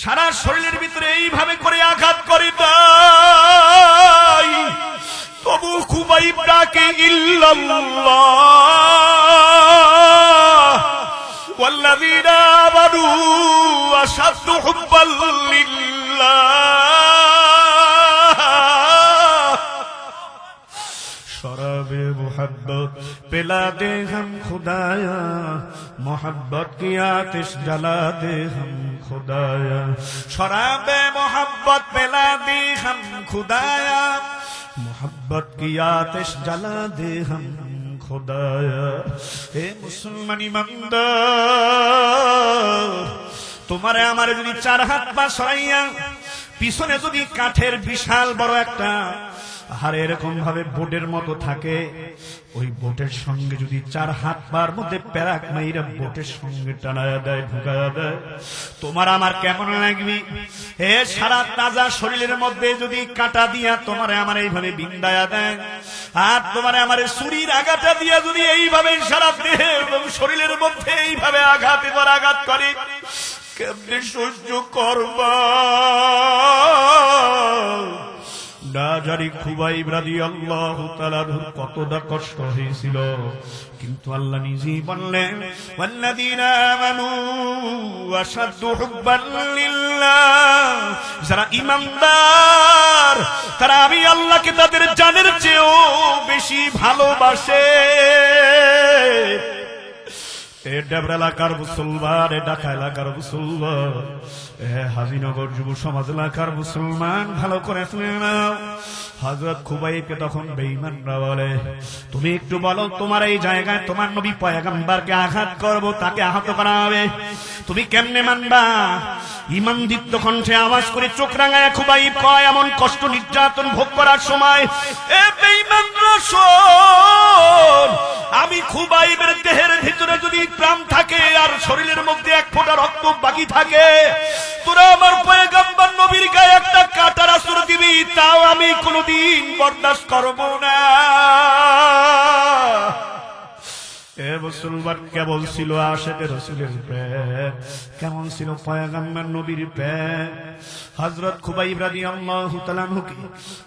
সারা শরীরের ভিতরে এইভাবে করে আঘাত করে দেয়, তবু খুবাইব ডাকে ইল্লাল্লাহ ওয়াল্লাযীনা আমানু আশাদ্দু হুব্বাল লিল্লাহ। শরাবে মোহব্বত पिला दे हम खुदाया, मोहब्बत की आतिश जला दे हम खुदाया। शराबे मोहब्बत पिला दे हम खुदाया, मोहब्बत की आतिश जला दे हम खुदाया। हे मुसलमान ईमानदार, তোমারে আমারে যদি চার হাত পা সরাইয়া পিছনে যদি কাঠের বিশাল বড় একটা আর এরকম ভাবে বোটের মতো থাকে, ওই বোটের সঙ্গে যদি চার হাত পার মধ্যে প্যারাক মাইরা বোটের সঙ্গে টানায়া দেয়, ঢুকায়া দেয়, তোমার আমার কেমন লাগবে? হে সারা তাজা শরীরের মধ্যে যদি কাটা দিয়া তোমারে আমার এইভাবে বিন্দায়া দেয়, আর তোমারে আমার ছুরির আঘাতটা দিয়া যদি এইভাবে সারা দেহে এবং শরীরের মধ্যে এইভাবে আঘাতে পর আঘাত করে, কেমনে সহ্য করবা? না জানি খুবাইব রাদিয়াল্লাহু তাআলা কতটা কষ্ট হয়েছিল, কিন্তু আল্লাহ নিজেই বললেন ওয়াল্লাযীনা আমানু আশাদ্দু হুব্বান লিল্লাহ। যারা ঈমানদার তারা আমি আল্লাহকে তাদের জানের চেয়েও বেশি ভালোবাসে। ডেবরা এলাকার মুসলমান, ঢাকা এলাকার মুসলমান, হাজিনগর যুব সমাজ এলাকার মুসলমান, ভালো করে শুনে নাও। হযরত খুবাইবকে তখন বেঈমানরা বলে, তুমি একটু বলো তোমার এই জায়গায় তোমার নবী পয়গম্বরকে আঘাত করব, তাকে আহত করা হবে, তুমি কেমনে মানবা? ঈমান দীপ্ত কণ্ঠে আওয়াজ করে চোখ রাঙায় খুবাইব কয়, এমন কষ্ট নির্যাতন ভোগ করার সময় এ বেঈমানরা শোন, আমি খুবাইবের দেহের ভিতরে যদি প্রাণ থাকে আর শরীরের মধ্যে এক ফোঁটা রক্ত বাকি থাকে, তোরা আমার পয়গম্বর নবীর গায়ে একটা কাঁটার আছর দিবি, তাও আমি কোনদিন বরদাস্ত করব না। এ মুসলমান, কেমন ছিল আশিকে রাসূলের প্রেম, কেমন ছিল পয়গম্বর নবীর প্রেম। হযরত খুবাইব রাদিয়াল্লাহু তাআলা আনহু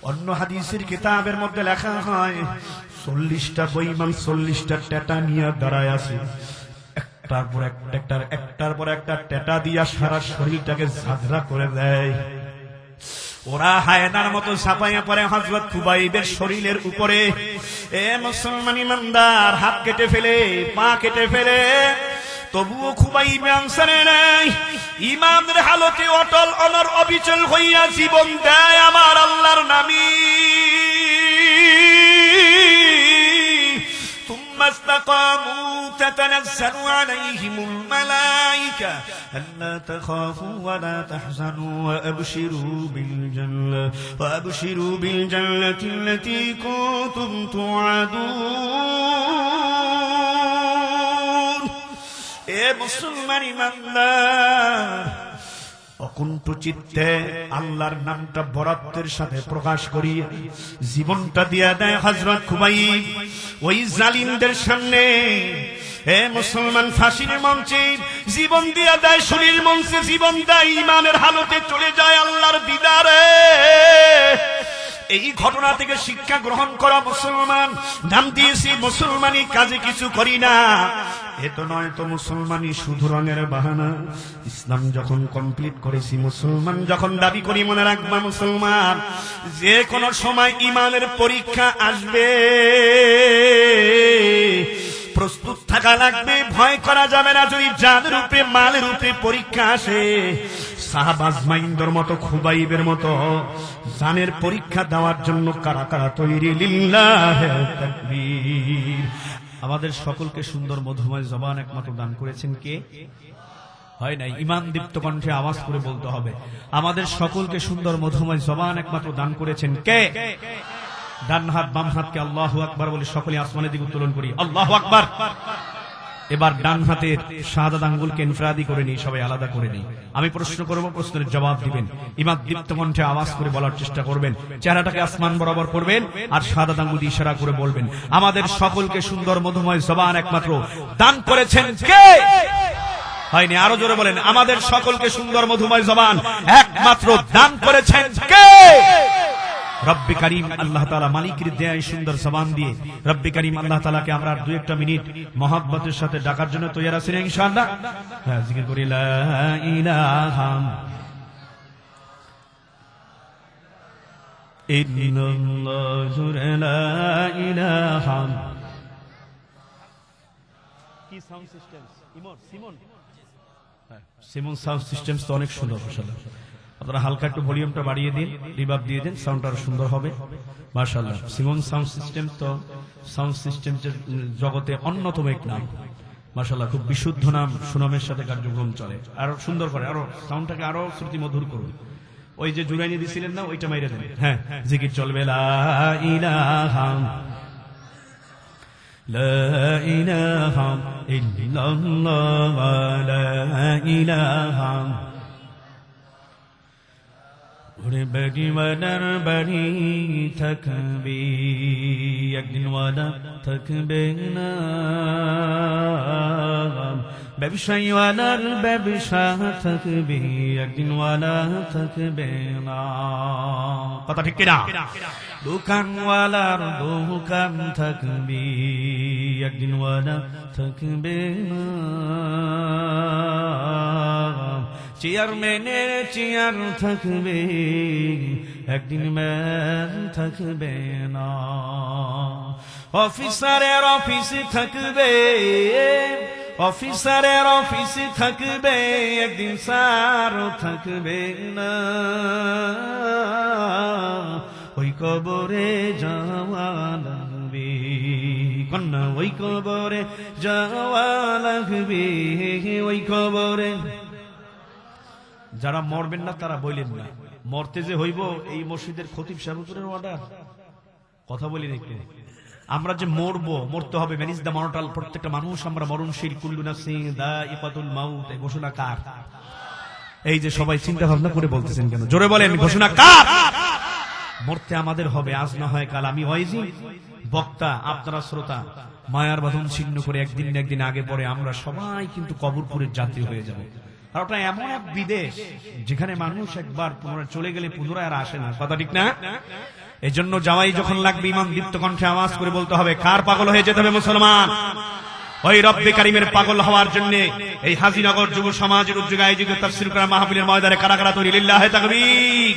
অন্য হাদিসের কিতাবের মধ্যে লেখা হয় 40টা বেঈমান 40টা টেটা নিয়ে দাঁড়ায় আছে, একটার পর একটা টেটা দিয়া সারা শরীরটাকে ঝাঁঝরা করে দেয়। ওরা হায়নার মতো ঝাঁপাইয়া পড়ে হযরত খুবাইবের শরীরের উপরে। এ মুসলমান ইমানদার, হাত কেটে ফেলে, পা কেটে ফেলে, তবুও খুবাইব আনসারে নাই। ইমানের হালতে অটল অনর অবিচল হইয়া জীবন দেয় আমার আল্লাহর নামী। ثم استقاموا تتنزل عليهم الملائكة ألا تخافوا ولا تحزنوا وأبشروا بالجنة التي كنتم توعدون। এ মুসলমান ইমানদার, অকুণ্ঠ চিত্তে আল্লাহর নামটা বরাতের সাথে প্রকাশ করিয়া জীবনটা দিয়া দেয় হযরত খুবাইব ওই জালিমদের সামনে। হে মুসলমান, ফাঁসির মঞ্চে জীবন দিয়া দেয়, শরীর মঞ্চে জীবন দেয়, ইমানের হালতে চলে যায় আল্লাহর দিদারে। এই ঘটনা থেকে শিক্ষা গ্রহণ করা মুসলমান, নাম দিয়েছি মুসলমানি, কাজে কিছু করি না, এ তো নয় তো মুসলমানি শুধু রঙের বাহানা। ইসলাম যখন কমপ্লিট করেছি মুসলমান যখন দাবি করি, মনে রাখবা মুসলমান, যে কোনো সময় ইমানের পরীক্ষা আসবে, প্রস্তুত থাকা লাগবে, ভয় করা যাবে না। যদি জানের উপরে মালের উপরে পরীক্ষা আসে, সাহাবা আজমাইনদের মতো খুবাইবের মতো জানের পরীক্ষা দেওয়ার জন্য কারা কারা তৈরি? লিল্লাহি তাকবীর। আমাদের সকলকে সুন্দর মধুময় জবান একমাত্র দান করেছেন কে? হয় নাই? ঈমান দীপ্ত কণ্ঠে আওয়াজ করে বলতে হবে, আমাদের সকলকে সুন্দর মধুময় জবান একমাত্র দান করেছেন কে? ডান হাত বাম হাতকে আল্লাহু আকবার বলে সকলে আসমানের দিকে উত্তোলন করি, আল্লাহু আকবার। এবার ডান হাতের শাহাদাত আঙ্গুলকে ইনফরাদি করে নিই, সবাই আলাদা করে নিই। আমি প্রশ্ন করব, প্রশ্নের জবাব দিবেন, ঈমান দীপ্ত কণ্ঠে আওয়াজ করে বলার চেষ্টা করবেন, চেহারাটাকে আসমান বরাবর করবেন আর শাহাদাত আঙ্গুল দিয়ে ইশারা করে বলবেন, আমাদের সকলকে সুন্দর মধুময় জবান একমাত্র দান করেছেন কে? হয়নি। আরো জোরে বলেন, আমাদের সকলকে সুন্দর মধুময় জবান একমাত্র দান করেছেন কে? রব্বে কারীম আল্লাহ তাআলা মালিকের দেয়া এই সুন্দর জবান দিয়ে রব্বে কারীম আল্লাহ তাআলাকে আমরা আর 2-1 মিনিট মহব্বতের সাথে ডাকার জন্য তৈরি আছেন ইনশাআল্লাহ। হ্যাঁ, জিকির করি লা ইলাহা ইল্লাল্লাহু লা ইলাহা। কি sound system Simon sound systems তো অনেক সুন্দর মাশাআল্লাহ। আপনারা হালকা একটু ভলিউমটা বাড়িয়ে দিন, রিভার্ব দিয়ে দিন, সাউন্ডটা আরো সুন্দর হবে মাশাআল্লাহ। সিমন সাউন্ড সিস্টেম তো সাউন্ড সিস্টেম জগতে অন্যতম এক নাম মাশাআল্লাহ, খুব বিশুদ্ধ নাম, সুনামের সাথে কার্যক্রম চলে। আরো সুন্দর করে, আরো সাউন্ডটাকে আরো শ্রুতি মধুর করুন। ওই যে জুরাইনি দিছিলেন না, ওইটা মাইরে দেন। হ্যাঁ, জিকির চলবে লা ইলাহা লা ইলাহা ইল্লাল্লাহ লা ইলাহা। ওরে বাড়ি ওয়ালার বাড়ি থাকবি, একদিন ওয়ালা থাকবে না। ব্যবসায়ী ওয়ালার ব্যবসা থাকবে, একদিন ওয়ালা থাকবে না। কথা ঠিক কিনা? দোকানওয়ালার দোকান থাকবে, একদিন ওয়ালা থাকবে না। চেয়ারম্যানের চেয়ার থাকবে, একদিন ম্যান থাকবে না। অফিসারের অফিস থাকবে, অফিসারের অফিস থাকবে, একদিন স্যার থাকবে না। ওই কবরে যাওয়া লাগবে কন্যা, ওই কবরে যাওয়া লাগবে, ওই কবরে। যারা মরবেন না তারা বললেন না, মরতে যে হইব এই মসজিদের খতিব সাহেবের অর্ডার। কথা বলি একটু, আমরা যে মরবো, মরতে হবে, ম্যানেজ দ্য মর্টাল, প্রত্যেকটা মানুষ আমরা মরণশীল, কুল্লু নাফসিন যায়িকাতুল মাউত, এই ঘোষণা কার? এই যে সবাই চিন্তা ভাবনা করে বলতেছেন কেন? জোরে বলেন, ঘোষণা কার? মরতে আমাদের হবে, আজ না হয় কাল। আমি ওয়াইজি বক্তা, আপনারা শ্রোতা, মায়ার বাঁধন ছিন্ন করে একদিন না একদিন আগে পরে আমরা সবাই কিন্তু কবরপুরের যাত্রী হয়ে যাবে। আর ওটা এমন এক বিদেশ যেখানে মানুষ একবার পুনরায় চলে গেলে পুনরায় আর আসে না। কথা ঠিক না? এই জন্য যাওয়াই যখন লাগবে ইমাম দীপ্ত কণ্ঠে আওয়াজ করে বলতে হবে, কার পাগল হয়ে যেতে হবে মুসলমান? ওই রব্বে কারিমের পাগল হওয়ার জন্য এই হাজিনগর যুব সমাজের উদ্যোগে আয়োজিত তাফসীর করা মাহফিলের ময়দানে কারা কারা তৈরি? লিল্লাহি তাকবীর।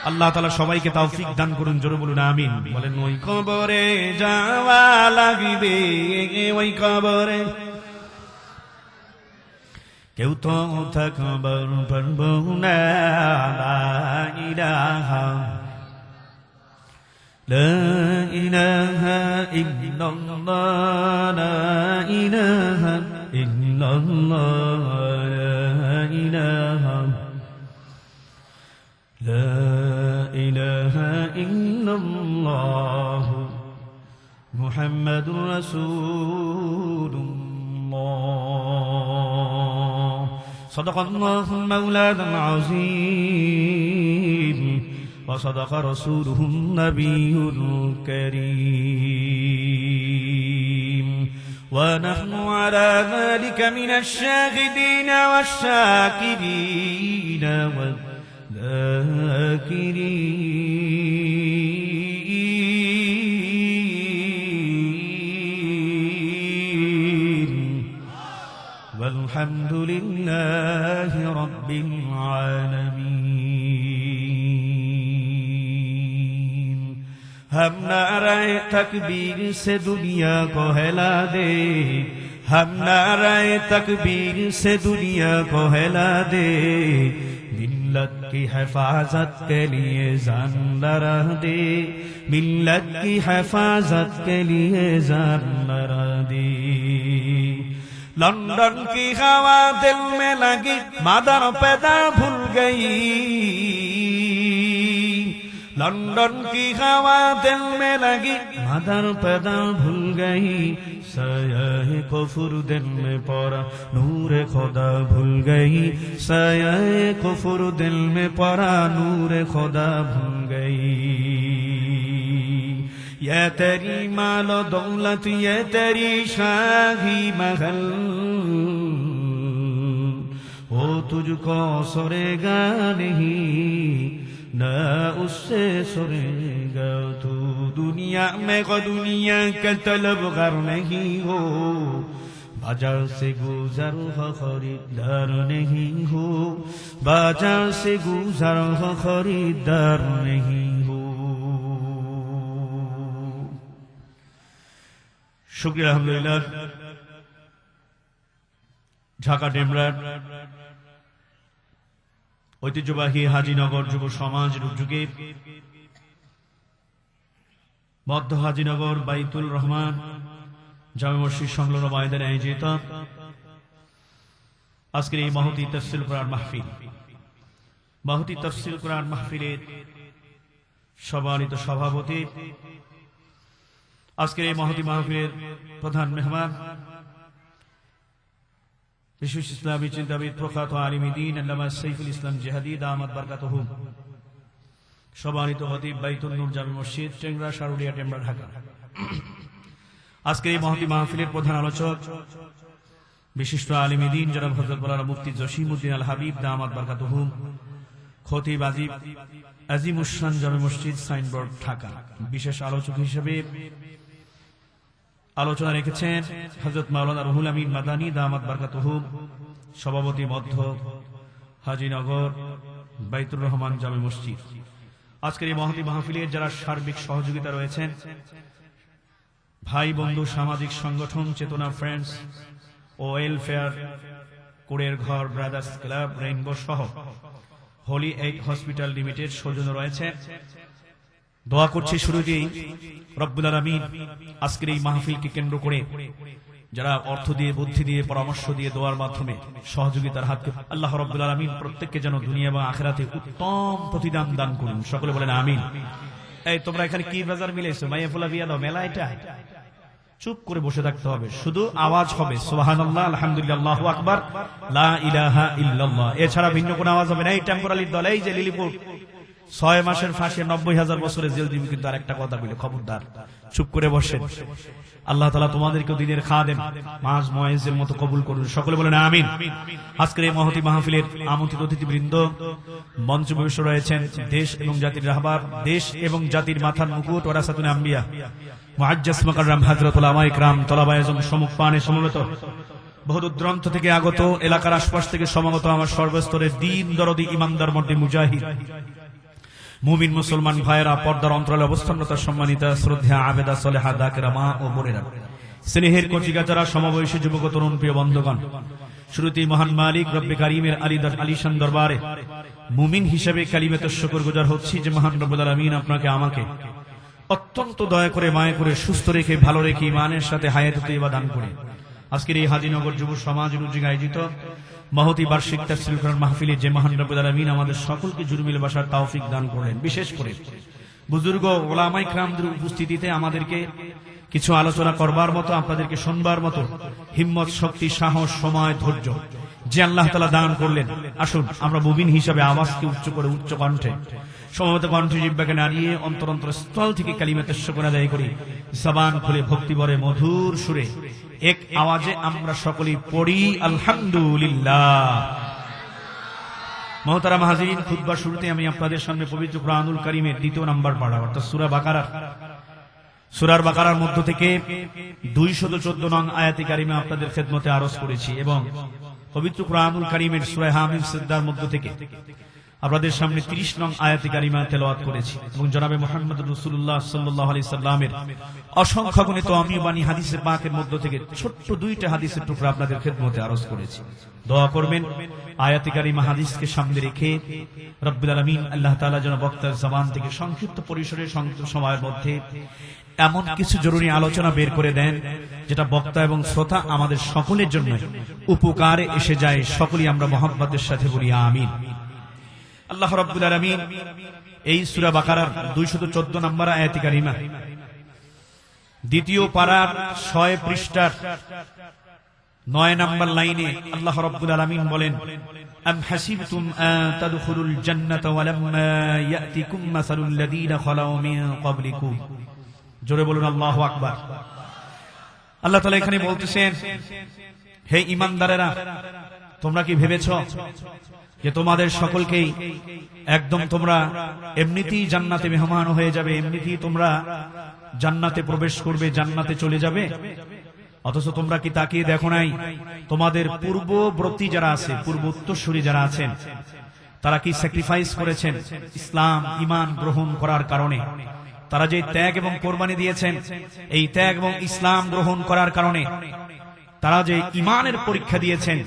আল্লাহ তাআলা সবাইকে তৌফিক দান করুন, জোরে বলুন আমিন। বলেন, ওই কবরে যাওয়া লাগবে, ওই কবরে কেউ তো থাকবার পারবো না। লা ইলাহা লা ইলাহা ইল্লাল্লাহ, লা ইলাহা ইল্লাল্লাহ, লা ইলাহা লা ইলাহা ইল্লাল্লাহ মুহাম্মাদুর রাসূলুল্লাহ। সাদাকাল্লাহু মাওলানাল আযীম ওয়া সাদাকা রাসূলুহুন নাবিয়্যুল কারীম। ওয়া নাহনু আলা যালিকা মিনাশ শাহিদিনা ওয়াশ শাকিরিনা ওয়াল যাকিরিন। ওয়ালহামদুলিল্লাহি রাব্বিল আলামিন। हम नाराए तकबीर से दुनिया को हिला दे, हम नाराए तकबीर से दुनिया को हिला दे। मिल्लत की हिफाजत के लिए जान लड़ा दे, मिल्लत की हिफाजत के लिए जान लड़ा दे। लंदन की हवा दिल में लगी, मदर पैदा भूल गई। लंदन की हवा दिल में लगी, मदर पैदा भूल गई। साये कुफर दिल में पड़ा, नूर खुदा भूल गई। साये कुफर दिल में पड़ा, नूर खुदा भूल गई। ये तेरी मालो दौलत, ये तेरी शाही महल, तुझको सोरेगा नहीं न उससे सोरेगा तू दुनिया में को दुनिया का तलबगार नहीं हो बाजार से गुजर हो खरीदार नहीं हो बाजार से गुजर हो खरीदार नहीं हो। शुक्रिया अल्हम्दुलिल्लाह। ঢাকা ডেমরার ঐতিহ্যবাহী হাজীনগর যুব সমাজের উদ্যোগে মধ্য হাজীনগর বাইতুল রহমান জামে মসজিদ সংলগ্ন ময়দানে আয়োজিত আজকের এই মহতী তাফসীর কোরআন মাহফিল, মহতী তাফসীর কোরআন মাহফিলের সম্মানিত সভাপতি, আজকের এই মহতী মাহফিলের প্রধান মেহমান, বিশেষ ইসলামী চিন্তাবিদ প্রখ্যাত আলিম দ্বীন আল্লামা সাইফুল ইসলাম জিহাদি দামাত বারকাতুহু, সম্মানিত খতিব বাইতুল নূর জামে মসজিদ টেংরা শারুলিয়া টেমরা ঢাকা। আজকের এই মহতী মাহফিলের প্রধান আলোচক বিশিষ্ট আলিম দ্বীন জনাব হযরত মাওলানা মুফতি জসিমউদ্দিন আল হাবিব দামাত বারকাতুহু, খতিব আজিমুশান জামে মসজিদ সাইনবোর্ড ঢাকা। বিশেষ আলোচক হিসেবে আলোচনা রেখেছেন হযরত মাওলানা রুহুল আমিন মাদানী দামাত বারকাতুহু, সভাপতি মধ্য হাজীনগর বাইতুর রহমান জামে মসজিদ। আজকের এই মহতী মাহফিলের যারা সার্বিক সহযোগিতা রয়েছেন, ভাই বন্ধু সামাজিক সংগঠন চেতনা ফ্রেন্ডস ও ওয়েলফেয়ার, কুড়ের ঘর ব্রাদার্স ক্লাব, রেইনবো সহ হোলি এইড হসপিটাল লিমিটেড সৌজন্য রয়েছে। দোয়া করছি শুরুতেই রব্বুল আলামিন আজকের এই মাহফিলকে কেন্দ্র করে যারা অর্থ দিয়ে, বুদ্ধি দিয়ে, পরামর্শ দিয়ে, দোয়ার মাধ্যমে সহযোগিতার হাতকে আল্লাহ রব্বুল আলামিন প্রত্যেককে যেন দুনিয়া এবং আখিরাতে উত্তম প্রতিদান দান করুন। সকলে বলেন আমিন। এই তোমরা এখানে কি বাজার মিলাইছো? মাইয়া ফুলা বিয়া দাও, মেলা এটা? চুপ করে বসে থাকতে হবে, শুধু আওয়াজ হবে সুবহানাল্লাহ, আলহামদুলিল্লাহ, আল্লাহু আকবার, লা ইলাহা ইল্লাল্লাহ, এছাড়া ভিন্ন কোনো আওয়াজ হবে না। এই টেম্পোরারি দল, এই যে লিলিপুর 6 মাসের ফাঁসি 90,000 বছরের জেল দিবি, কিন্তু আরেকটা কথা বলে খবরদার, চুপ করে বসেন। আল্লাহ তাআলা তোমাদেরকে দিনের খাদেম মাঝ মুয়াজ্জিনের মতো কবুল করুন। সকলে বলেন আমিন। আজকের এই মহতী মাহফিলের আমন্ত্রিত অতিথিবৃন্দ, মঞ্চে বসে রয়েছেন দেশ এবং জাতির রাহবার, দেশ এবং জাতির মাথার মুকুট, ওয়ারাসাতুল আম্বিয়া মুআজ্জাজ মুকাররম হযরত উলামায়ে ইকরাম, তলাবায়ে ইলম সম্মুখ পানে সমবেত, বহুদূর দূরান্ত থেকে আগত, এলাকার আশপাশ থেকে সমাগত আমার সর্বস্তরের দ্বীন দরদি ইমানদার মধ্যে মুজাহিদ মুমিন মুসলমান ভাইয়েরা, পর্দার অন্তরালে অবস্থানরত সম্মানিতা শ্রদ্ধা আবেদা সালেহা দাকেরা মা ও বোনেরা, স্নেহের কচিকাচারা, সমবয়সী যুবক তরুণ, প্রিয় বন্ধুগণ, শুরুতেই মহান মালিক রব্বে কারিমের আলিশান দরবারে মুমিন হিসেবে কালিমাত শুকরগুজার হচ্ছি যে মহান রব্বুল আলামিন আপনাকে আমাকে অত্যন্ত দয়া করে, মায়া করে, সুস্থ রেখে, ভালো রেখে, ইমানের সাথে হায়াত তৈয়বা দান করে আজকের এই হাজীনগর যুব সমাজের উদ্যোগে আয়োজিত মহতী বার্ষিক তাফসীর কোরআন মাহফিলে যে মহান রব্বুল আলামিন আমাদের সকলকে জুরমিল বাসার তৌফিক দান করলেন, বিশেষ করে বুজুর্গ ওলামায়ে কিরামদের উপস্থিতিতে আমাদেরকে কিছু আলোচনা করবার মতো, আপনাদেরকে শুনবার মতো হিম্মত, শক্তি, সাহস, সময়, ধৈর্য যে আল্লাহ তাআলা দান করলেন, আসুন আমরা মুমিন হিসাবে আওয়াজকে উচ্চ করে, উচ্চ কণ্ঠে, সমবেত কণ্ঠে, জিহ্বাকে নাড়িয়ে অন্তর স্থল থেকে কালিমাতে শুকর আদায় করি, জবান খুলে ভক্তি ভরে মধুর সুরে এক আওয়াজে আমরা সকলেই পড়ি আলহামদুলিল্লাহ। মুহতারাম হাজিরিন, খুতবার শুরুতে আমি আপনাদের সামনে পবিত্র কুরআনুল কারীমের 2 নম্বর পারা, অর্থাৎ সূরা বাকারার মধ্য থেকে 214 নং আয়াতে কারিমা আপনাদের খেদমতে আরজ করেছি এবং পবিত্র কুরআনুল কারীমের সূরা হামিম সিজদার মধ্য থেকে আপনাদের সামনে 30 নং আয়াতে কারিমা তেলাওয়াত করেছি এবং জনাবে মুহাম্মদ রাসূলুল্লাহ সাল্লাল্লাহু আলাইহি সাল্লামের অসংখ্য গণিত অমীবানী হাদিসে পাকের মধ্য থেকে ছোট্ট 2টা হাদিসের টুকরা আপনাদের খেদমতে আরজ করেছি। দোয়া করবেন আয়াতে কারিমা হাদিসকে সামনে রেখে রব্বুল আলামিন আল্লাহ তাআলা যেন বক্তার জবান থেকে সংক্ষিপ্ত পরিসরে, সংক্ষিপ্ত সময়ের মধ্যে এমন কিছু জরুরি আলোচনা বের করে দেন যেটা বক্তা এবং শ্রোতা আমাদের সকলের জন্য উপকারে এসে যায়। সকলেই আমরা মহব্বতের সাথে বলি আমিন। আল্লাহ রাব্বুল আলামিন এই সূরা বাকারার 214 নম্বর আয়াতে কারিমা, দ্বিতীয় পারার 6 পৃষ্ঠার 9 নম্বর লাইনে আল্লাহ রাব্বুল আলামিন বলেন, আম হাসিবতুম আন তাদখুলুল জান্নাতা ওয়া লাম্মা ইয়াতিকুম মাসালুল লাযীনা খালাউ মিন ক্বাবলিকুম। জোরে বলুন আল্লাহু আকবার। আল্লাহ তাআলা এখানে বলতেছেন, হে ঈমানদারেরা, তোমরা কি ভেবেছো যে তোমাদের সকলকেই একদম তোমরা এমনিতেই জান্নাতে মেহমান হয়ে যাবে, এমনিতেই তোমরা জান্নাতে প্রবেশ করবে, জান্নাতে চলে যাবে? অথচ তোমরা কি তাকিয়ে দেখো নাই তোমাদের পূর্ববর্তী যারা আছে, পূর্ব উত্তরসূরি যারা আছেন, তারা কি স্যাক্রিফাইস করেছেন ইসলাম ঈমান গ্রহণ করার কারণে? তারা যে ত্যাগ এবং কোরবানি দিয়েছেন, এই ত্যাগ এবং ইসলাম গ্রহণ করার কারণে তারা যে ঈমানের পরীক্ষা দিয়েছেন,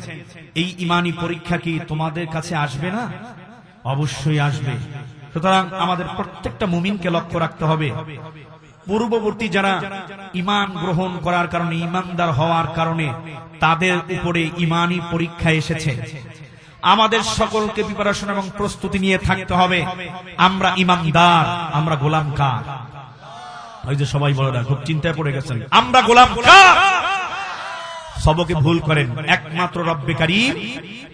এই ঈমানি পরীক্ষা কি তোমাদের কাছে আসবে না? অবশ্যই আসবে। সুতরাং আমাদের প্রত্যেকটা মুমিনকে লক্ষ্য রাখতে হবে, পূর্ববর্তী যারা ঈমান গ্রহণ করার কারণে, ঈমানদার হওয়ার কারণে তাদের উপরে ঈমানি পরীক্ষা এসেছে। আমাদের সকলকে প্রিপারেশন এবং প্রস্তুতি নিয়ে থাকতে হবে। আমরা ঈমানদার, আমরা গোলাম কার? ওই যে সবাই বলে না, খুব চিন্তায় পড়ে গেছেন, আমরা গোলাম কার? সবকে ভুল করেন, একমাত্র রব্বে কারীম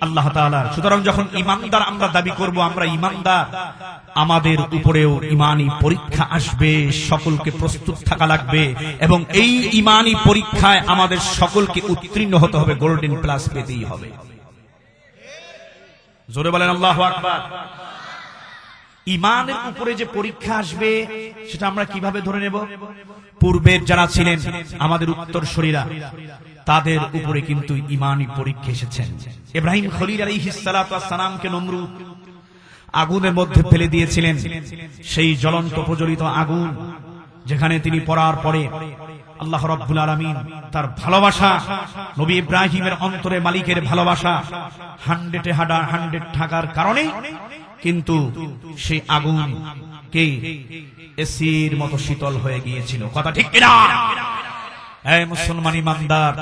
আল্লাহ তাআলা। সুতরাং যখন ঈমানদার আমরা দাবি করব আমরা ঈমানদার, আমাদের উপরেও ঈমানি পরীক্ষা আসবে, সকলকে প্রস্তুত থাকা লাগবে এবং এই ঈমানি পরীক্ষায় আমাদের সকলকে উত্তীর্ণ হতে হবে, গোল্ডেন প্লাস পেতেই হবে। জোরে বলেন আল্লাহু আকবার। ঈমানের উপরে যে পরীক্ষা আসবে সেটা আমরা কিভাবে ধরে নেব? পূর্বের যারা ছিলেন আমাদের উত্তরসূরিরা, তাদের উপরে কিন্তু ঈমানি পরীক্ষা এসেছে। ইব্রাহিম খলিল আলাইহিস সালাতু ওয়াস সালামকে নমরুদ আগুনের মধ্যে ফেলে দিয়েছিলেন, সেই জ্বলন্ত প্রজ্বলিত আগুন যেখানে তিনি পড়ার পরে আল্লাহ রাব্বুল আলামিন তার ভালোবাসা, নবী ইব্রাহিমের অন্তরে মালিকের ভালোবাসা 100 থাকার কারণে কিন্তু সেই আগুন কে এসির মতো শীতল হয়ে গিয়েছিল। কথা ঠিক কিনা? এই মুসলমান ঈমানদার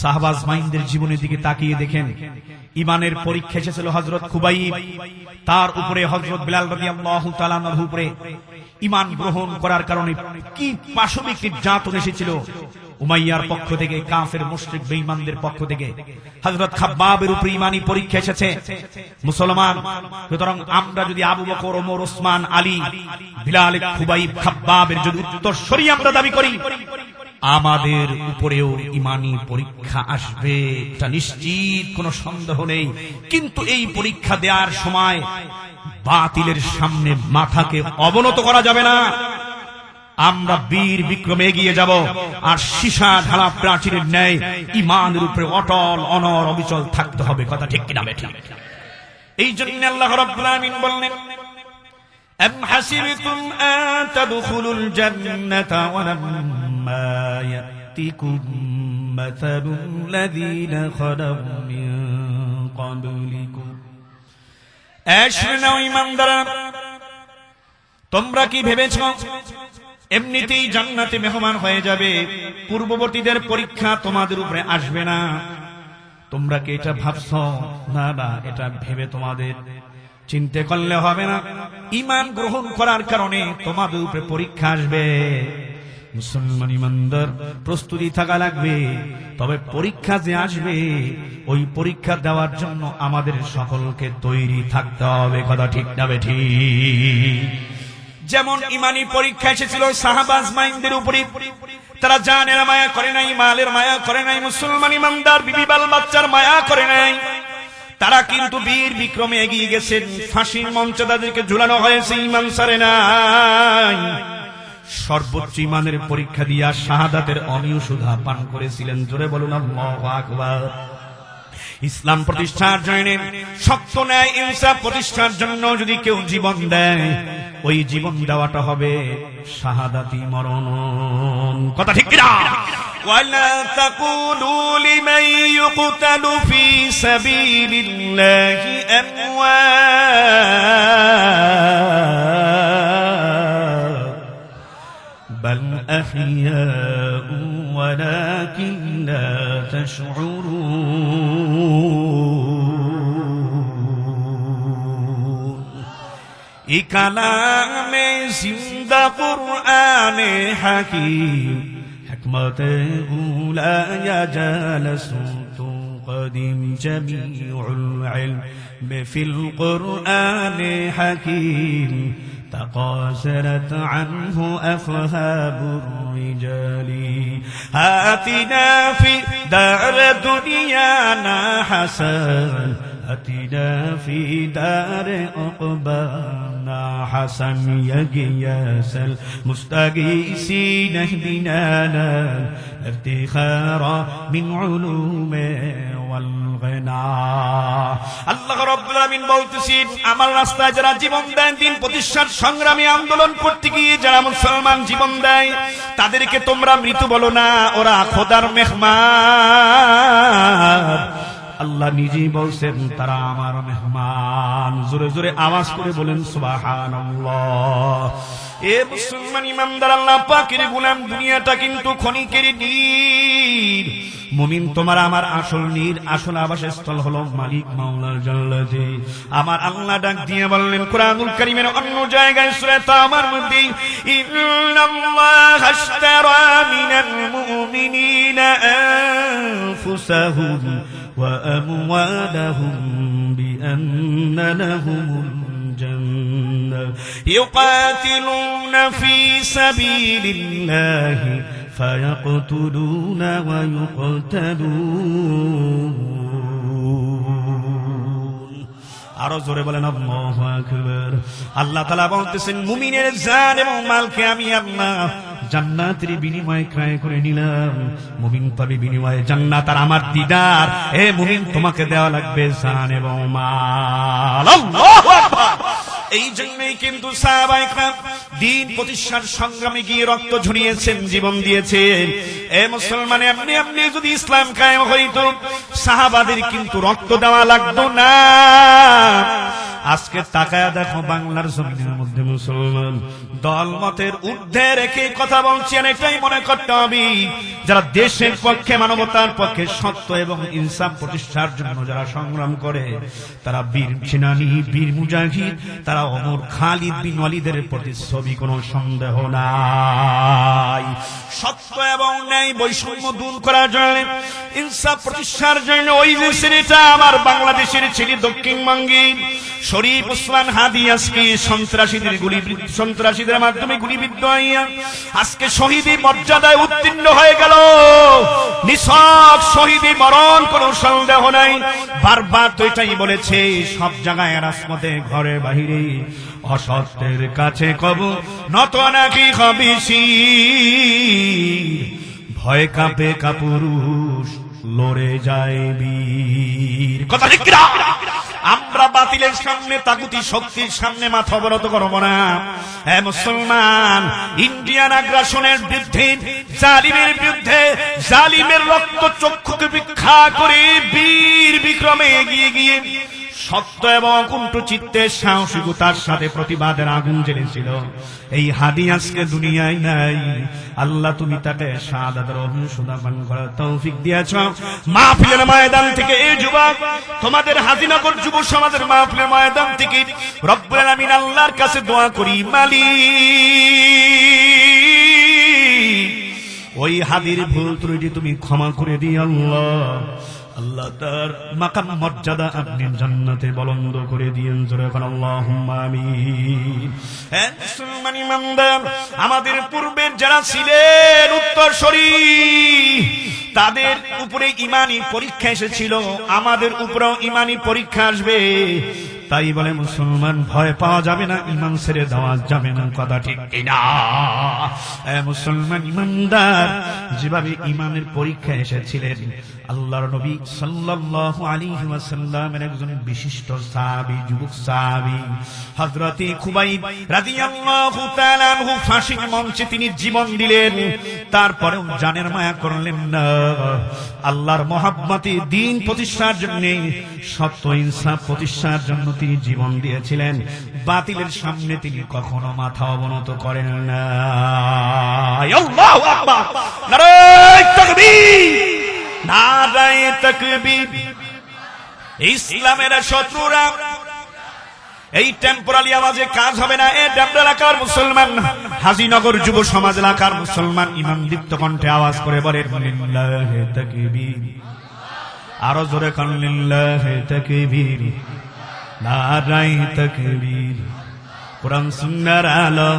সাহাবা আজমাইনদের জীবনের দিকে তাকিয়ে দেখেন, ঈমানের পরীক্ষা এসেছিল হযরত খুবাইব, তার উপরে হযরত বিলাল রাদিয়াল্লাহু তাআলা আনহুর উপরে ঈমান গ্রহণ করার কারণে কি পাশবিক নির্যাতন এসেছিল উমাইয়ার পক্ষ থেকে, কাফের মুশরিক বেঈমানদের পক্ষ থেকে। হযরত খাব্বাবের উপরে ঈমানি পরীক্ষা এসেছে। মুসলমান, সুতরাং আমরা যদি আবু বকর, ওমর, ওসমান, আলী, বিলাল, খুবাইব, খাব্বাবের যদি উত্তরসূরি আমরা দাবি করি, আমাদের উপরেও ঈমানি পরীক্ষা আসবে, এটা নিশ্চিত, কোনো সন্দেহ নেই। কিন্তু এই পরীক্ষা দেওয়ার সময় বাতিলের সামনে মাথাকে অবনত করা যাবে না। আমরা বীর বিক্রমে এগিয়ে যাব, আর সীসা ঢালা প্রাচীরের ন্যায় ঈমানের উপরে অটল অনড় অবিচল থাকতে হবে। কথা ঠিক কিনা বেঠিক? এই জন্য আল্লাহ রাব্বুল আলামিন বললেন, আম হাসিবতুম আন তাদখুলুল জান্নাতা ওয়া লাম্মা ইয়াতিকুম মাসালুল লাযীনা খালাউ মিন ক্বাবলিকুম। এশনাও ঈমানদাররা, তোমরা কি ভেবেছো এমনিতেই জান্নাতে মেহমান হয়ে যাবে, পূর্ববর্তীদের পরীক্ষা তোমাদের উপরে আসবে না? তোমরা কি এটা ভাবছো? না না, এটা ভেবে তোমাদের চিন্তা করলে হবে না। ঈমান গ্রহণ করার কারণে তোমাদের উপরে পরীক্ষা আসবে। মুসলমান ঈমানদার প্রস্তুতি থাকা লাগবে। তবে পরীক্ষা যে আসবে, ওই পরীক্ষা দেওয়ার জন্য আমাদের সকলকে তৈরি থাকতে হবে। কথা ঠিক না বেঠিক? যেমন ঈমানি পরীক্ষা এসেছিল সাহাবা আজমাইনদের উপরে, তারা জানের মায়া করে নাই, মালের মায়া করে নাই, মুসলমান ঈমানদার বিবি বাল বাচ্চার মায়া করে নাই। তারা কিন্তু বীর বিক্রমে এগিয়ে গেছেন, ফাঁসির মঞ্চে তাদেরকে ঝুলানো হয়েছে, ঈমান ছাড়ে নাই। সর্বোচ্চ ঈমানের পরীক্ষা দিয়া শাহাদাতের অমীয় সুধা পান করেছিলেন। জোরে বলুন আল্লাহু আকবার। ইসলাম প্রতিষ্ঠার জন্য, সত্য ন্যায় ইনসাফ প্রতিষ্ঠার জন্য যদি কেউ জীবন দেয়, ওই জীবন দেওয়াটা হবে শাহাদাতি মরণ। কথা ঠিক কিনা? ওয়ালা তাকুলু লিমান ইউকতালু ফি সাবিলিল্লাহি আমওয়াত বাল আহইয়াউ ওয়ালাকিন লা তাশউরুন। এই কালামে জিন্দা কুরআনে হাকিম, হিকমতে উলা জালাসুতু কদিম জামিউল ইলম ফিল কুরআনে হাকিম تقاصرت عنه أفهام الرجال آتنا في دار دنيانا حسن آتنا في دار عقبانا حسن يا غياث المستغيثين اهدنا افتخار من علوم والغنى আল্লাহ রাব্বুল আলামিন বলতেছেন আমার রাস্তায় যারা জীবন দেন দিন প্রতিষ্ঠার সংগ্রামী আন্দোলন করতে গিয়ে যারা মুসলমান জীবন দেয় তাদেরকে তোমরা মৃত বলো না, ওরা খোদার মেহমান। আল্লাহ নিজেই বলছেন তারা আমার মেহমান। জোরে জোরে আওয়াজ করে বলেন সুবহানাল্লাহ। এ মুসলমান ইমানদার আল্লাহ পাকের গোলাম, দুনিয়াটা কিন্তু ক্ষণিকের নীর। মুমিন তোমার আমার আসল নীর, আসল আবাসস্থল হলো মালিক মাওলার জান্নাতে। আমার আল্লাহ ডাক দিয়ে বললেন কোরআনুল কারীমের অন্য জায়গায় সূরা তাওবার মধ্যে, ইন্নাল্লাহা আশতারা মিনাল মুমিনিনা আনফুসাহুম ওয়া আমওয়ালাহুম বিআন্না লাহুমুল জান্নাহ ইউকাতিলুনা ফি সাবিলিল্লাহি فيقتلون ويقتلون। আরো জোরে বলেন আল্লাহু আকবার। আল্লাহ তাআলা বলতেছেন মুমিনের জান এবং মালকে আমি আল্লাহ জান্নাতের বিনিময়ে ক্রয় করে নিলাম। মুমিন পাবে বিনিময়ে জান্নাত আর আমার দিদার। এ মুমিন তোমাকে দেওয়া লাগবে জান এবং মাল। আল্লাহু আকবার। এই জন্যই কিন্তু সাহাবায়ে কেরাম দ্বীন প্রতিষ্ঠার সংগ্রামে গিয়ে রক্ত ঝরিয়েছেন, জীবন দিয়েছেন। এ মুসলমান, আপনি যদি ইসলাম কায়েম হইতো সাহাবাদের কিন্তু রক্ত দেওয়া লাগতো না। আজকে তাকায়া দেখো বাংলার জমিনের মধ্যে মুসলমান দল মতের ঊর্ধ্বে রেখে কথা বলছেন, এটাই মনে করতে হবে যারা দেশের পক্ষে, মানবতার পক্ষে, সত্য এবং ইনসাফ প্রতিষ্ঠার জন্য যারা সংগ্রাম করে তারা বীর সেনানী, বীর মুজাহিদ, তারা ওমর খালিদ বিন ওয়ালিদের প্রতি ছবি, কোনো সন্দেহ নাই। সত্য এবং ন্যায় বৈষম্য দূর করার জন্য, ইনসাফ প্রতিষ্ঠার জন্য ওই যে ছেলেটা আমার বাংলাদেশের ছেলে দক্ষিণবঙ্গে শরীফ ওসমান হাদি আজকে সন্ত্রাসীদের মাধ্যমে গুলিবিদ্ধ হইয়া আজকে শহীদি মর্যাদায় উত্তীর্ণ হয়ে গেল। নিছক শহীদি মরণ, কোনো সন্দেহ নাই। বারবার তো এটাই বলেছে, সব জায়গায় রাজপথে ঘরে বাহিরে অসত্যের কাছে কবু নত নাকি হবিসি, ভয় কাঁপে কাপুরুষ লড়ে যায় বীর। কথা ঠিক কিনা? আমরা বাতিলের সামনে, তাগুতি শক্তির সামনে মাথা অবনত করব না। হ্যাঁ মুসলমান, ইন্ডিয়ান আগ্রাসনের বিরুদ্ধে, জালিমের বিরুদ্ধে, জালিমের রক্ত চক্ষুকে ভিক্ষা করে বীর বিক্রমে এগিয়ে গিয়ে সত্য এবং অকুণ্ঠ চিত্তের সাহসিকতার সাথে প্রতিবাদের আগুন জ্বেলেছিল। এই হাদি আজকে দুনিয়ায় নাই। আল্লাহ তুমি তাকে শাহাদাতের অভিসুদা পান করার তৌফিক দিয়েছ। মাহফিলের ময়দান থেকে এই যুবক, তোমাদের হাজিনগর যুব সমাজের মাহফিলের ময়দান থেকে রব্বুল আলামিন আল্লাহর কাছে দোয়া করি, মালিক ওই হাদির ভুল ত্রুটি তুমি ক্ষমা করে দিও আল্লাহ। আল্লাহ তার মাকাম মর্যাদা আপনি জান্নাতে বুলন্দ করে দিয়েন। জোরে বলেন আল্লাহুম্মা আমিন। হ্যাঁ মুসলমান ইমানদার, আমাদের পূর্বের যারা ছিলেন উত্তরসূরি, তাদের উপরে ঈমানি পরীক্ষা এসেছিল, আমাদের উপরেও ঈমানি পরীক্ষা আসবে। তাই বলে মুসলমান ভয় পাওয়া যাবে না, ঈমান ছেড়ে দেওয়া যাবে না। কথা ঠিক কিনা? মুসলমান ইমানদার যেভাবে ঈমানের পরীক্ষা এসেছিলেন, আল্লাহর নবী সাল্লাল্লাহু আলাইহি ওয়াসাল্লামের একজন বিশিষ্ট সাহাবী, যুবক সাহাবী হযরতে খুবাইব রাদিয়াল্লাহু তাআলা আনহু ফাঁসির মঞ্চে তিনি জীবন দিলেন, তারপরেও জানের মায়া করলেন না। আল্লাহর মহব্বতে দ্বীন প্রতিষ্ঠার জন্য, সত্য ইনসাফ প্রতিষ্ঠার জন্য তিনি জীবন দিয়েছিলেন। বাতিলের সামনে তিনি কখনো মাথা অবনত করেন না। আল্লাহু আকবার, নারায়ে তাকবীর, নারায়ে তাকবীর। ইসলামের শত্রুরা এই টেম্পোরারি আওয়াজে কাজ হবে না। এ ডাবরা এলাকার মুসলমান, হাজীনগর যুব সমাজ এলাকার মুসলমান ইমাম দীপ্ত কণ্ঠে আওয়াজ করে বলেন লিল্লাহি তাকবীর। আরো জোরে কান লিল্লাহি তাকবীর, নারায়ে তাকবীর, কোরআন সুন্নাহর আলো।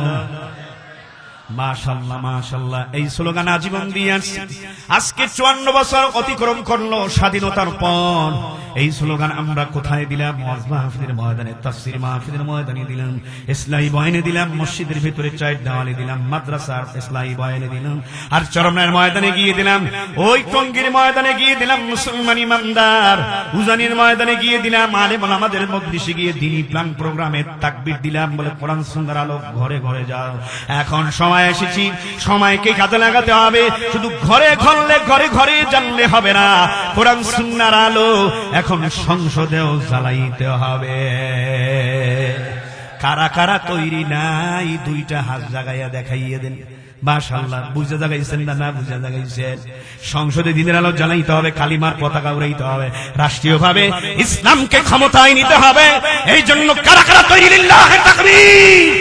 মাশাআল্লাহ মাশাআল্লাহ, এই স্লোগান আজীবন দিয়ে আসছি। আজকে 54 বছর অতিক্রম করলো স্বাধীনতার পর। এই স্লোগান আমরা কোথায় দিলাম? ওয়াজ মাহফিলের ময়দানে, তাফসীর মাহফিলের ময়দানে দিলাম, ইসলামী বয়ানে দিলাম, মসজিদের ভিতরে চার দেওয়ালে দিলাম, মাদ্রাসার ইসলামী বয়ানে দিলাম, আর চরমনায়ের ময়দানে গিয়ে দিলাম, ওই টঙ্গীর ময়দানে গিয়ে দিলাম মুসলমান ইমানদার, উজানির ময়দানে গিয়ে দিলাম, আলেম ওলামাদের মজলিসে গিয়ে দ্বীনি প্ল্যান প্রোগ্রামে তাকবীর দিলাম, বলে কোরআন সুন্নাহর আলো ঘরে ঘরে যাও। এখন সময় এসেছি, সময়কে কাজে লাগাতে হবে। শুধু ঘরে ঘরলে ঘরে ঘরে জানলে হবে না, কোরআন সুন্নাহর আলো এখন সংসদেও জ্বালাইতে হবে। কারা কারা তৈরি নাই? দুইটা হাত জাগাইয়া দেখাইয়ে দেন। মাশাআল্লাহ, বুঝে জাগাইছেন না? না বুঝে জাগাইছেন। সংসদে দিনের আলো জ্বালাইতে হবে, কালিমার পতাকা উড়াইতে হবে, রাষ্ট্রীয়ভাবে ইসলামকে ক্ষমতায় নিতে হবে। এই জন্য কারা কারা তৈরি? লিল্লাহি তাকবীর।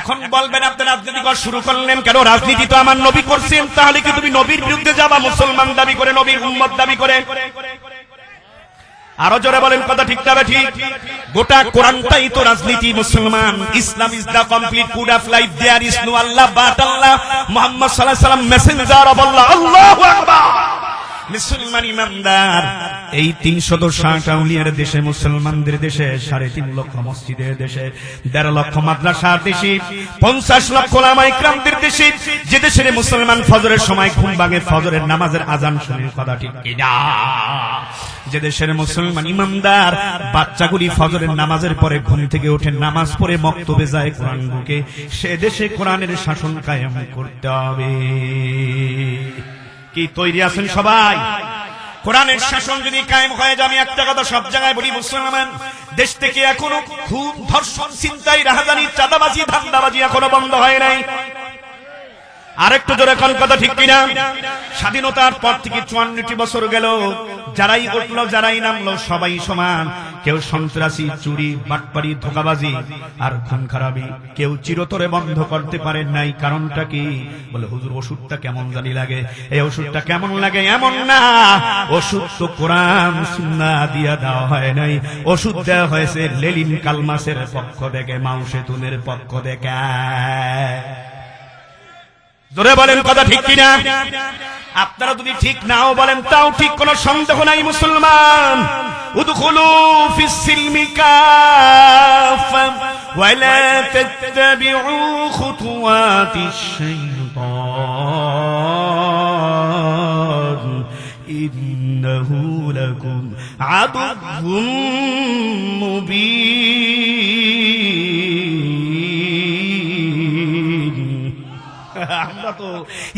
এখন বলবেন আপনি রাজনীতি করা শুরু করলেন কেন? রাজনীতি তো আমার নবী করছেন, তাহলে কি তুমি নবীর বিরুদ্ধে যাবা? মুসলমান দাবি করে, নবীর উম্মত দাবি করে। আরো জোরে বলেন, কথা ঠিক না ঠিক? গোটা কোরআনটাই তো রাজনীতি। মুসলমান, Islam is the complete code of life, there is no Allah but Allah, Muhammad সাল্লাল্লাহু আলাইহি ওয়াসাল্লাম মেসেঞ্জার অফ আল্লাহ। আল্লাহু আকবার। মুসলমান ইমানদার, এই 360 আউলিয়ার দেশে, মুসলমানদের দেশে, 3.5 লক্ষ মসজিদের দেশে, 1.5 লক্ষ মাদ্রাসার দেশে, 50 লক্ষ উলামা ইকরামদের দেশে, যে দেশের মুসলমান ফজরের সময় ঘুম ভাঙে ফজরের নামাজের আজান শুনে, কথা ঠিক কিনা? যে দেশের মুসলমান ইমানদার বাচ্চাগুলি ফজরের নামাজের পরে ঘুম থেকে ওঠে, নামাজ পড়ে মক্তবে যায়, কোরআন বুকে, সে দেশে কোরআনের শাসন কায়েম করতে হবে। কি তৈরি আছেন সবাই? কোরআনের শাসন যদি কায়েম হয়ে যায়, আমি একটা কথা সব জায়গায় বলি, মুসলমান দেশ থেকে এখনো খুব ধর্ষণ, ছিনতাই, রাহাজানি, চাঁদাবাজি, ধান্দাবাজি এখনো বন্ধ হয় নাই। আরেকটু জোরে কোন, কথা ঠিক কিনা? স্বাধীনতার পর থেকে 54টি বছর গেল, যারাই উঠলো যারাই নামলো সবাই সমান। কেউ সন্ত্রাসী, চুরি, বাটপারি, ধোঁকাবাজি আর খুন খারাপি কেউ চিরতরে বন্ধ করতে পারেন নাই। কারণটা কি? বলে হুজুর ওষুধটা কেমন জানি লাগে। এই ওষুধটা কেমন লাগে এমন না, ওষুধ তো কোরআন সুন্নাহ দিয়া দেওয়া হয় নাই। ওষুধ দেওয়া হয়েছে লেলিন কালমাসের পক্ষ থেকে, মাও সেতুনের পক্ষ থেকে। জোরে বলেন, কথা ঠিক কিনা? আপনারা যদি ঠিক নাও বলেন তাও ঠিক, কোন সন্দেহ নাই। মুসলমান, উদখুলু ফিস সিলমি কাফা ওয়া লা তাত্তাবিউ খুতুওয়াতিশ শাইতান ইন্নাহু লাকুম আদুউম মুবিন। আমরা তো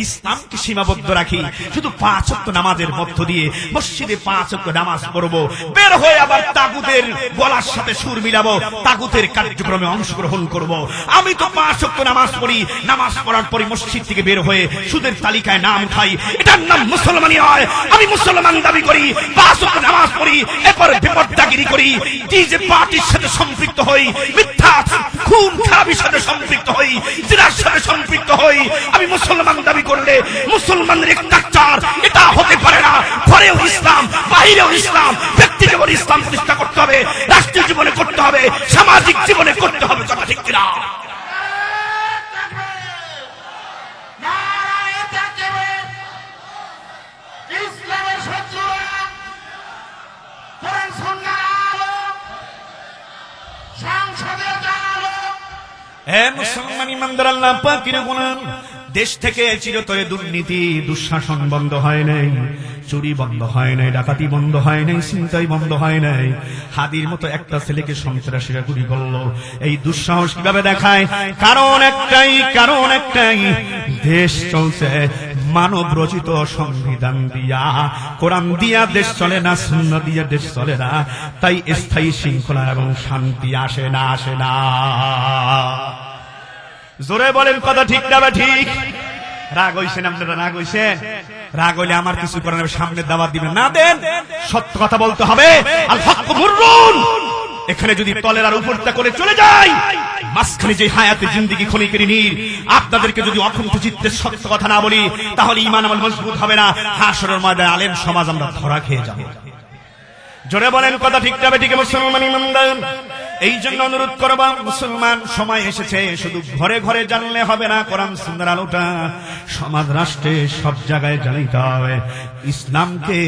ইসলামকে সীমাবদ্ধ রাখি শুধু 5 ওয়াক্ত নামাজের মধ্য দিয়ে। মসজিদে 5 ওয়াক্ত নামাজ পড়বো, বের হয়ে আবার তাগুতের গলার সাথে সুর মিলাবো, তাগুতের কার্যক্রমে অংশগ্রহণ করব। আমি তো 5 ওয়াক্ত নামাজ পড়ি, নামাজ পড়ার পরে মসজিদ থেকে বের হয়ে সুদের তালিকায় নাম খাই, এটার নাম মুসলমানি হয়? আমি মুসলমান দাবি করি, 5 ওয়াক্ত নামাজ পড়ি, এরপর বিপর্দাগিরি করি, ডিজে পার্টির সাথে সম্পৃক্ত হই, মিথ্যা খুন খারাপির সাথে সম্পৃক্ত হই, জিনার সাথে সম্পৃক্ত হই। আমি মুসলমান দাবি করলে মুসলমানদের কালচার এটা হতে পারে না। ঘরেও ইসলাম, বাইরেও ইসলাম, ব্যক্তি জীবনে ইসলাম প্রতিষ্ঠা করতে হবে, রাষ্ট্রীয় জীবনে করতে হবে, সামাজিক জীবনে করতে হবে, কথা ঠিক কিনা? হে মুসলমান ইমানদার, আল্লাহ পাকের গোলাম, দেশ থেকে চিরতরে দুর্নীতি, দুঃশাসন বন্ধ হয় নাই, চুরি বন্ধ হয় নাই, ডাকাতি বন্ধ হয় নাই, ছিনতাই বন্ধ হয় নাই। হাদির মতো একটা ছেলেকে সন্ত্রাসীরা গুলি করলো। এই দুঃসাহস কিভাবে দেখায়? কারণ একটাই, দেশ চলছে মানব রচিত সংবিধান দিয়া, কোরআন দিয়া দেশ চলে না, সুন্নাহ দিয়া দেশ চলে না। তাই স্থায়ী শৃঙ্খলা এবং শান্তি আসে না। জোরে বলেন, কথা ঠিক না ঠিক? রাগ হইছেন আপনারা? রাগ হইছেন? রাগ হইলে আমার কিছু করার নেই, সামনে দাওয়াত দিবেন না দেন, সত্য কথা বলতে হবে। আল হক মুররুন। এখানে যদি তলের আর উপরটা করে চলে যায়, মাঝখানে যে হায়াতে জিন্দেগি ক্ষণিকের নীর, আপনাদেরকে যদি অকুণ্ঠ চিত্তে সত্য কথা না বলি, তাহলে ঈমান আমল মজবুত হবে না। হাশরের ময়দানে আলেম সমাজ আমরা ধরা খেয়ে যাব। জোরে বলেন কথা ঠিক যাবে? ঠিক মুসলমান ইমানদার, এই জন্য অনুরোধ করব মুসলমান, সময় এসেছে শুধু ঘরে ঘরে জানলে হবে না, কোরআন সুন্নাহর আলোটা সমাজ রাষ্ট্রে সব জায়গায় জানাইতে হবে। ইসলামকে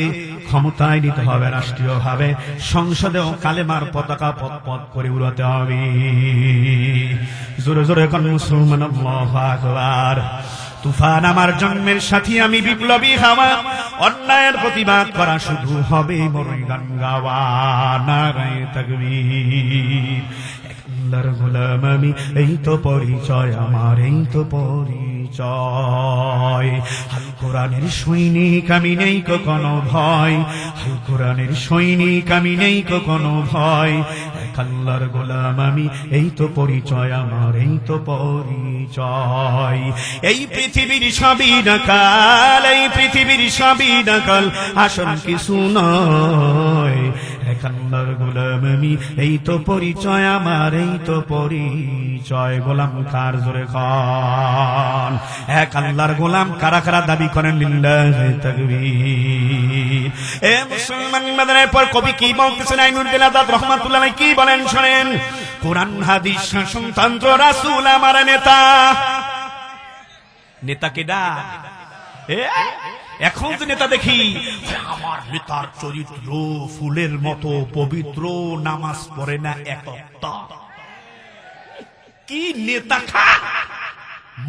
ক্ষমতায় নিতে হবে, রাষ্ট্রীয়ভাবে সংসদেও কালেমার পতাকা পদ পদ করে উড়াতে হবে। জোরে জোরে কোন মুসলমান আল্লাহু আকবার। তুফান আমার জন্মের সাথী, আমি বিপ্লবী হাওয়া, অন্যায়ের প্রতিবাদ করা শুধু হবে মরই গান গাওয়া। নারায়ে তাকবীর। আল্লাহর গোলাম আমি, এই তো পরিচয় আমার, এই তো পরিচয়। আল কোরআনের সৈনিক আমি, নেই কোনো ভয়। আল কোরআনের সৈনিক আমি, নেই কোনো ভয়। আল্লাহর গোলাম আমি, এই তো পরিচয় আমার, এই তো পরিচয়। এই পৃথিবীর সবই নকল, এই পৃথিবীর সবই নকল, আসল কিছু নয়। আল্লাহর গোলাম আমি, এই তো পরিচয় আমার, এই তো পরিচয়। গোলাম কার? জোরে খান। এক আল্লাহর গোলাম কারা কারা দাবি করেন? লিল্লাহি তাকবীর। এ মুসলমান ইমানের পর কবি কি বলতেছেন? আইনুদ্দিন আজাদ রহমাতুল্লাহ আলাইহি কি বলেন শুনেন। কোরআন হাদিস শাসনতন্ত্র, রাসূল আমার নেতা। নেতা কেডা? এখন যে নেতা দেখি, আমার নেতার চরিত্র ফুলের মতো পবিত্র, নামাজ পড়ে না একটা। কি নেতা?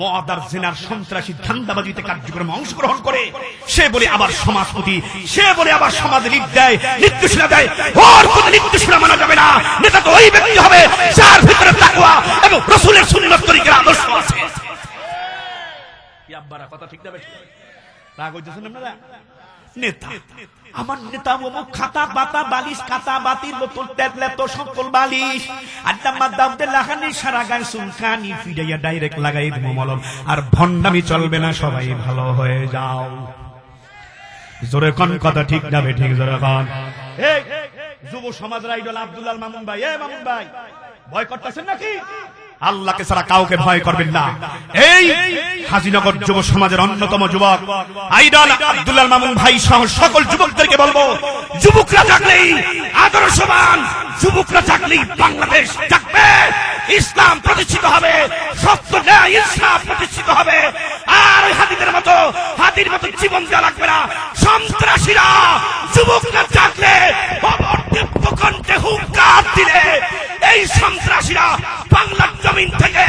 মদ আর জিনার সন্ত্রাসী ধান্দাবাজিতে কার্যক্রমে অংশগ্রহণ করে সে বলে আবার সমাজপতি, সে বলে আবার সমাজ লিড দেয়, নির্দেশনা দেয়। ওর কোনো নির্দেশনা মানা যাবে না। নেতা তো ওই ব্যক্তি হবে যার ভিতরে তাকওয়া এবং রাসূলের সুন্নাত তরিকার আদর্শ আছে। আব্বারা কথা ঠিক না? বেশি রাগ হইতেছেন আপনারা? নেতা আমার নেতা অমুক, খাতা বাতা বালিশ, কাতা বাতির বোতল, ট্যাবলে তো সকল বালিশ, আড্ডা মাদ্দা লাগানি, সারা গায়ে চুলকানি ফিরাইয়া ডাইরেক্ট লাগাই দিব মলম। আর ভণ্ডামি চলবে না, সবাই ভালো হয়ে যাও। জোরে কোন কথা ঠিক যাবে? ঠিক জোরে কোন। এই যুব সমাজের আইডল আব্দুল মামুন ভাই, এ মামুন ভাই, ভয় করতেছেন নাকি? আল্লাহকে ছাড়া কাউকে ভয় করবেন না। এই হাজীনগর যুব সমাজের অন্যতম যুবক আইডল আব্দুল মামুন ভাই সহ সকল যুবকদেরকে বলবো, যুবকরা জাগলেই আদর্শবান, যুবকরা জাগলেই বাংলাদেশ জাগবে, ইসলাম প্রতিষ্ঠিত হবে, সত্য ন্যায় ইনসাফ প্রতিষ্ঠিত হবে। আর ওই হাতির মতো জীবন দেওয়া লাগবে না। সন্ত্রাসীরা যুবকরা জাগলে, প্রকণ্ঠে হুঙ্কার দিলে, এই সন্ত্রাসীরা বাংলার জমিন থেকে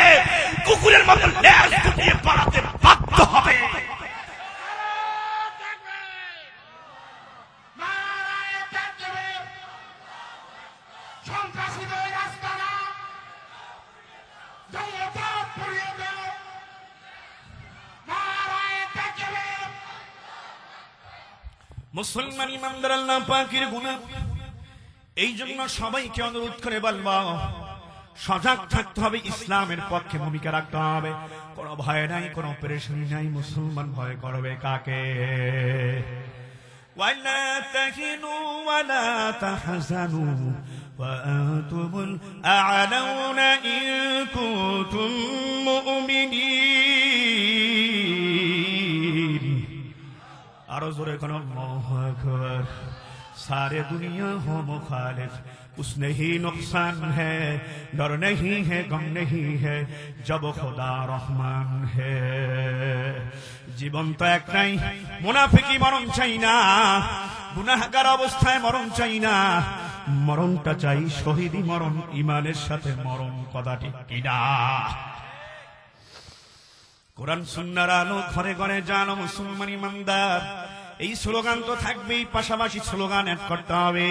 কুকুরের মতো লেজ গুটিয়ে পালাতে বাধ্য হবে। মুসলমান ইমানদার আল্লাহ পাকের গুনাহ, এই জন্য সবাইকে অনুরোধ করে বলবো, সজাগ থাকতে হবে, ইসলামের পক্ষে ভূমিকা রাখতে হবে। কোনো ভয় নাই, কোনো পেরেশানি নাই। মুসলমান ভয় করবে কাকে? ওয়ালা তাহিনু ওয়ালা তাহজানু ওয়া আনতুমুল আ'লাউনা ইন কুনতুম মুমিনিন। আরো জোরে কোন আল্লাহু আকবার। सारे दुनिया हो मुखालिफ, उसमें ही नुकसान है, डर नहीं है, गम नहीं है, जब खुदा रहमान है। জীবন তো একটাই, মুনাফিকি মরণ চাই না, গুনাহগার অবস্থায় মরণ চাই না, মরণটা চাই শহীদি মরণ, ইমানের সাথে মরণ। কথা ঠিক কিনা? কোরআন সুন্নাহর আলো ঘরে ঘরে জানো মুসলমান ইমানদার। এই স্লোগান তো থাকবেই, পাশাপাশি স্লোগান অ্যাড করতে হবে।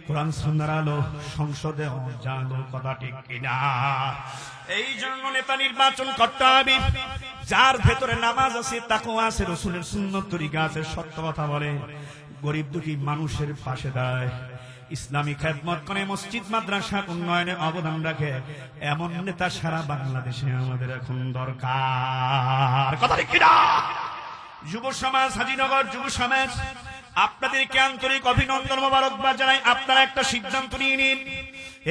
কোরআন সুন্নাহর আলো সংসদে জানো। কথা ঠিক কিনা? এই জন্য নেতা নির্বাচন করতে হবে যার ভেতরে নামাজ আছে, তাকওয়া আছে, রাসূলের সুন্নাত তরিকা আছে, সত্য কথা বলে, গরিব দুঃখী মানুষের পাশে দাঁড়ায়। ইসলামী খেদমত করে, মসজিদ মাদ্রাসা উন্নয়নে অবদান রাখে, এমন নেতা সারা বাংলাদেশে আমাদের এখন দরকার। কথা ঠিক কিনা? যুব সমাজ, হাজীনগর যুব সমাজ, আপনাদেরকে আন্তরিক অভিনন্দন মোবারকবাদ জানাই। আপনারা একটা সিদ্ধান্ত নিয়ে নিন,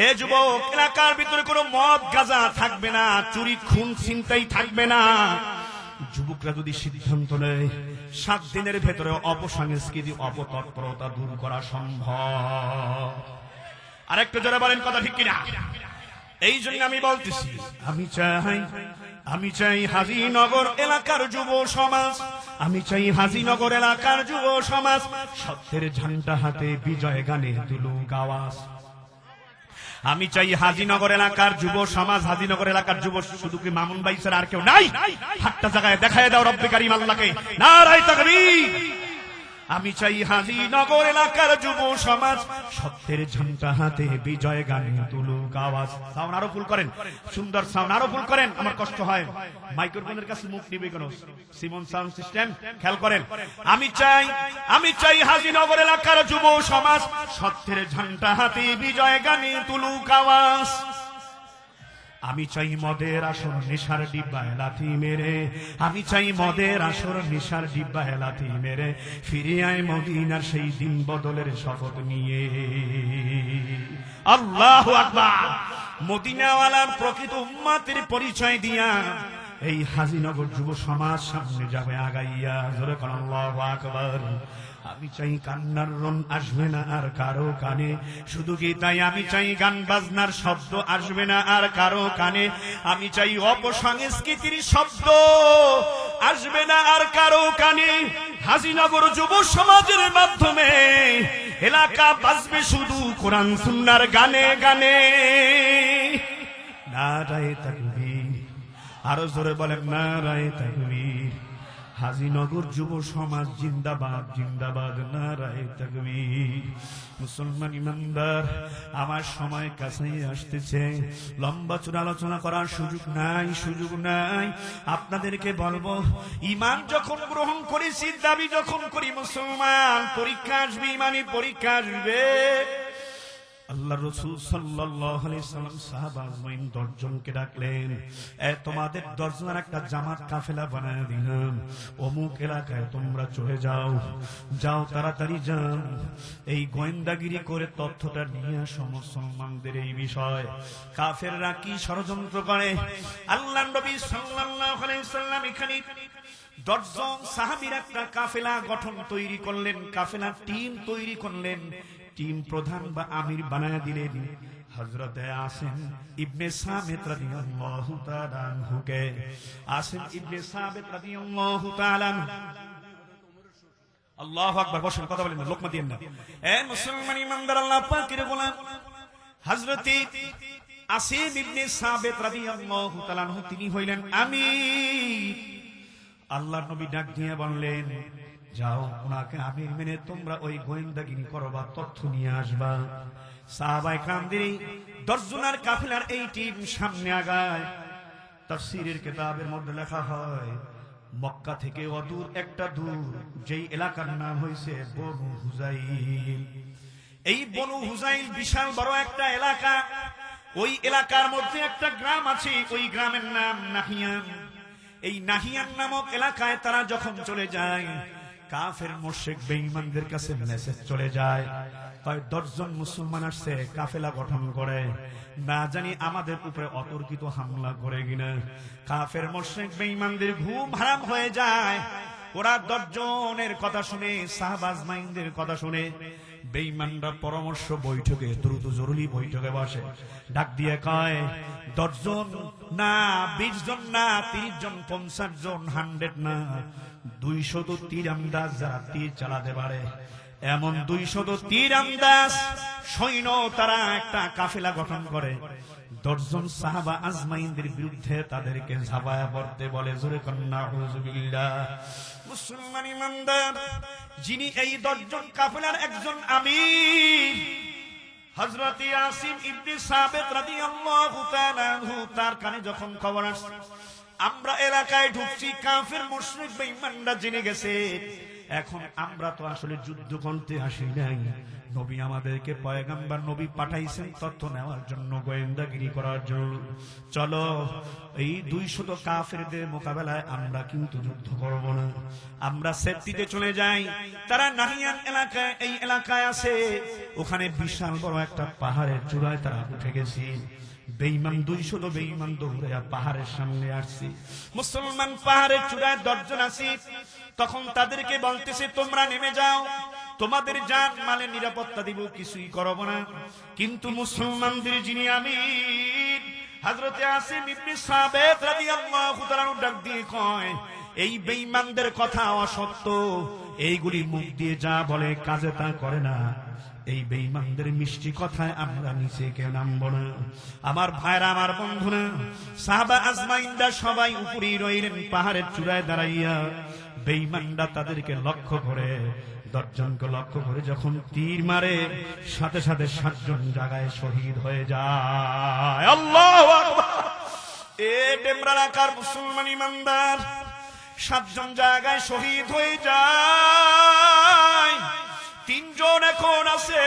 এ যুবক, এলাকার ভিতরে কোনো মদ গাঁজা থাকবে না, চুরি খুন ছিনতাই থাকবে না। যুবকরা যদি সিদ্ধান্ত নেয় 7 দিনের ভেতরে অপসংস্কৃতি, অপতৎপরতা দূর করা সম্ভব। আরেকটু জোরে বলেন, কথা ঠিক কিনা? এই জন্য আমি বলতেছি, আমি চাই হাজীনগর এলাকার যুব সমাজ, আমি চাই হাজীনগর এলাকার যুব সমাজ সত্যের ঝান্ডা হাতে বিজয় গানে তুলুক আওয়াজ। আমি চাই হাজীনগর এলাকার যুব সমাজ, হাজীনগর এলাকার যুব, শুধু কি মামুন ভাই স্যার আর কেউ নাই? হাতটা জায়গায় দেখায় দাও রব্বে কারীম আল্লাহকে, নারায়ে তাকবীর। আমি চাই হাজীনগর এলাকার যুব সমাজ সত্যের ঝান্ডা হাতে বিজয় গানে তুলুক আওয়াজ। সাউন্ড আরো ফুল করেন, সুন্দর সাউন্ড আরো ফুল করেন। আমার কষ্ট হয়, মাইক্রোফোনের কাছে মুখ নিবে কেন? সিমন সাউন্ড সিস্টেম, খেয়াল করেন। আমি চাই হাজীনগর এলাকার যুব সমাজ সত্যের ঝান্ডা হাতে বিজয় গানে তুলুক আওয়াজ। আমি চাই মদের আসর নেশার ডিব্বায় লাথি মেরে, আমি চাই মদের আসর নেশার ডিব্বায় লাথি মেরে ফিরে আয় মদিনার সেই দিন বদলের শপথ নিয়ে। আল্লাহু আকবার। মদিনাওয়ালার প্রকৃত উম্মতের পরিচয় দিয়া এই হাজীনগর যুব সমাজ সামনে যাবে আগাইয়া। জোরে কোন আল্লাহু আকবার। আমি চাই কান্নার রন আসবে না আর কারো কানে, শুধু কি তাই, আমি চাই গান বাজনার শব্দ আসবে না আর কারো কানে, আমি চাই অপসংস্কৃতির শব্দ আসবে না আর কারো কানে। হাজীনগর যুব সমাজের মাধ্যমে এলাকা বাজবে শুধু কোরআন সুন্নাহর গানে গানে। নারায়ে তাকবীর, আরো জোরে বলেন নারায়ে তাকবীর। হাজীনগর যুব সমাজ জিন্দাবাদ, জিন্দাবাদ, নারায়ে তাকবীর। মুসলমান ইমানদার, আমার সময় কাছেই আসতেছে, লম্বা চূড়া আলোচনা করার সুযোগ নাই। আপনাদেরকে বলবো, ঈমান যখন গ্রহণ করেছি, দাবি যখন করি মুসলমান, পরীক্ষা আসবে, ঈমানি পরীক্ষা আসবে। আল্লাহ রাসূল সাল্লাল্লাহু আলাইহি সাল্লাম সাহাবা আজমাইন 10 জনকে ডাকলেন, তোমাদের 10 জনের একটা জামাত কাফেলা বানায় দিলাম, অমুক এলাকায় তোমরা চলে যাও, তাড়াতাড়ি যাও, এই গোয়েন্দাগিরি করে তথ্যটা নিয়ে আসো মুসলমানদের এই বিষয় কাফেররা কি ষড়যন্ত্র করে। আল্লাহর নবী সাল্লাল্লাহু আলাইহি সাল্লাম এখানে 10 জন সাহাবীর একটা কাফেলা গঠন তৈরি করলেন, কাফেলা টিম তৈরি করলেন। টিম প্রধান বা আমির বানায় দিলেন হযরত আসিম ইবনে সাবিত রাদিয়াল্লাহু তাআলা আনহুকে। আসিম ইবনে সাবিত রাদিয়াল্লাহু তাআলা আনহু, আল্লাহু আকবার। বসেন, কথা বলেন না, লোকমা দিয়েন না। এ মুসলমান ইমানদার, আল্লাহ পাকের গোলাম হযরত আসিম ইবনে সাবিত রাদিয়াল্লাহু তাআলা আনহু, তিনি হইলেন আমির। আল্লাহর নবী ডাক দিয়ে বললেন, যাও, ওনাকে আমির মেনে তোমরা ওই গোয়েন্দাগিরি করবা, তথ্য নিয়ে আসবা। সাহাবায়ে কেরামদের 10 জনের কাফেলার এই টিম সামনে আগায়। তাফসীরের কিতাবের মধ্যে লেখা হয়, মক্কা থেকে অদূর একটা দূর যেই এলাকার নাম হইছে বনু হুযাইল। এই বনু হুযাইল বিশাল বড় একটা এলাকা। ওই এলাকার মধ্যে একটা গ্রাম আছে, ওই গ্রামের নাম নাহিয়ান। এই নাহিয়ান নামক এলাকায় তারা যখন চলে যায়, কাফের মুশরিক বেঈমানদের কাছে মেসেজ চলে যায়, 10 জন মুসলমান আসছে, কাফেলা গঠন করে, না জানি আমাদের উপরে অতর্কিত হামলা করে কিনা। কাফের মুশরিক বেঈমানদের ঘুম হারাম হয়ে যায়। ওরা 10 জনের কথা শুনে, সাহাবা আজমাইনদের কথা শুনে, বেঈমানরা পরামর্শ বৈঠকে, দ্রুত জরুরি বৈঠকে বসে, ডাক দিয়ে কয়, 10 জন না, 20 জন না, 30 জন, 50 জন, 100 না, 200 তীরন্দাজ যারা তীর চালাতে পারে, এমন 200 তীরন্দাজ সৈন্য তারা একটা কাফেলা গঠন করে। 10 জন সাহাবা আজমাইনদের বিরুদ্ধে তাদেরকে ঝাঁপায়া পড়তে বলে। জোরে কন্না নাউযুবিল্লাহ। মুসলমান ইমানদার, যিনি এই 10 জন কাফেলার একজন আমির, হযরত আসিম ইবনে সাবিত রাদিয়াল্লাহু তাআলা আনহু, তার কানে যখন খবর আসছে আমরা এলাকায় ঢুকছি, কাফের মুশরিক বেঈমানরা জেনে গেছে এখন আমরা তো আসলে যুদ্ধ করতে আসি নাই, নবী আমাদেরকে পয়গম্বর নবী পাঠাইছেন তথ্য নেওয়ার জন্য, গোয়েন্দাগিরি করার জন্য। চলো এই 200 কাফেরদের মোকাবেলায় আমরা কিন্তু যুদ্ধ করব না, আমরা সেফটিতে চলে যাই। তারা নাহিয়ান এলাকায়, এই এলাকায় আছে, ওখানে বিশাল বড় একটা পাহাড়ের চূড়ায় তারা উঠে গেছে। বেঈমান 200 বেঈমান দৌড়ে পাহাড়ের সামনে আসছে। মুসলমান পাহাড়ের চূড়ায় 10 জন আছে। তখন তাদেরকে বলতেছে তোমরা নেমে যাও, তোমাদের জান মালের নিরাপত্তা দিব, কিছুই করব না। কিন্তু মুসলমানদের যিনি আমির হযরতে আসিম ইবনে সাবিত রাদিয়াল্লাহু তাআলা ডাক দিয়ে কয়, এই বেঈমানদের কথা অসত্য, এইগুলি মুখ দিয়ে যা বলে কাজে তা করে না, এই বেঈমানদের মিষ্টি কথায় আমরা নিচে কেউ নামবো না। আমার ভাইরা, আমার বন্ধুরা, সাহাবা আজমাইনরা সবাই উপরেই রইলেন পাহাড়ের চূড়ায় দাঁড়াইয়া। বেঈমানরা তাদেরকে লক্ষ্য করে, 10 জনকে লক্ষ্য করে যখন তীর মারে, সাথে সাথে 7 জন জায়গায় শহীদ হয়ে যায়। আল্লাহু আকবার! এ ডেমরালাকার মুসলমান ইমানদার 7 জন জায়গায় শহীদ হয়ে যায়। 3 জন এখন আছে।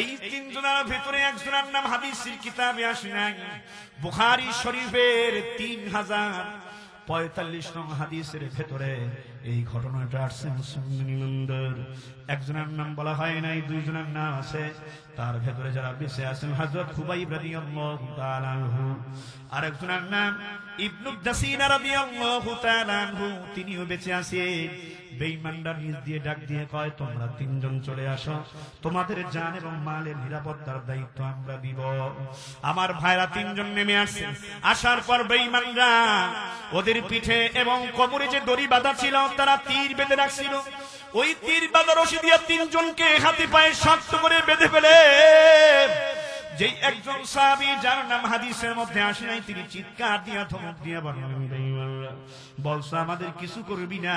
এই 3 জনের ভিতরে একজনের নাম হাদিসের কিতাবে আসে নাই। বুখারী শরীফের 3045 নং হাদিসের ভেতরে এই ঘটনাটা আসছে। মুসলমান ইমানদার একজনের নাম বলা হয় নাই, 2 জনের নাম আছে। তার ভেতরে যারা বেঁচে আছেন হযরত খুবাইব রাদিয়াল্লাহু তাআলা আনহু, আর একজনের নাম ইবনু দাসিনা রাদিয়াল্লাহু তাআলা আনহু, তিনিও বেঁচে আছেন। বেঈমানরা নিজ দিয়ে ডাক দিয়ে কয়, তোমরা 3 জন চলে আসো, তোমাদের জান এবং মালের নিরাপত্তার দায়িত্ব আমরা দিব। আমার ভাইরা 3 জন নেমে আসছেন। আসার পর বেঈমানরা ওদের পিঠে এবং কোমরে যে দড়ি বাঁধা ছিল, তারা তীর বেঁধে রাখছিল। ওই তীর বাঁধা রশি দিয়ে 3 জনকে হাতে পায়ে শক্ত করে বেঁধে ফেলে যেই একজন সাহাবী যার নাম হাদিসের মধ্যে আসে নাই, তিনি চিৎকার দিয়া ধমক দিয়া বলছে, আমাদের কিছু করবি না,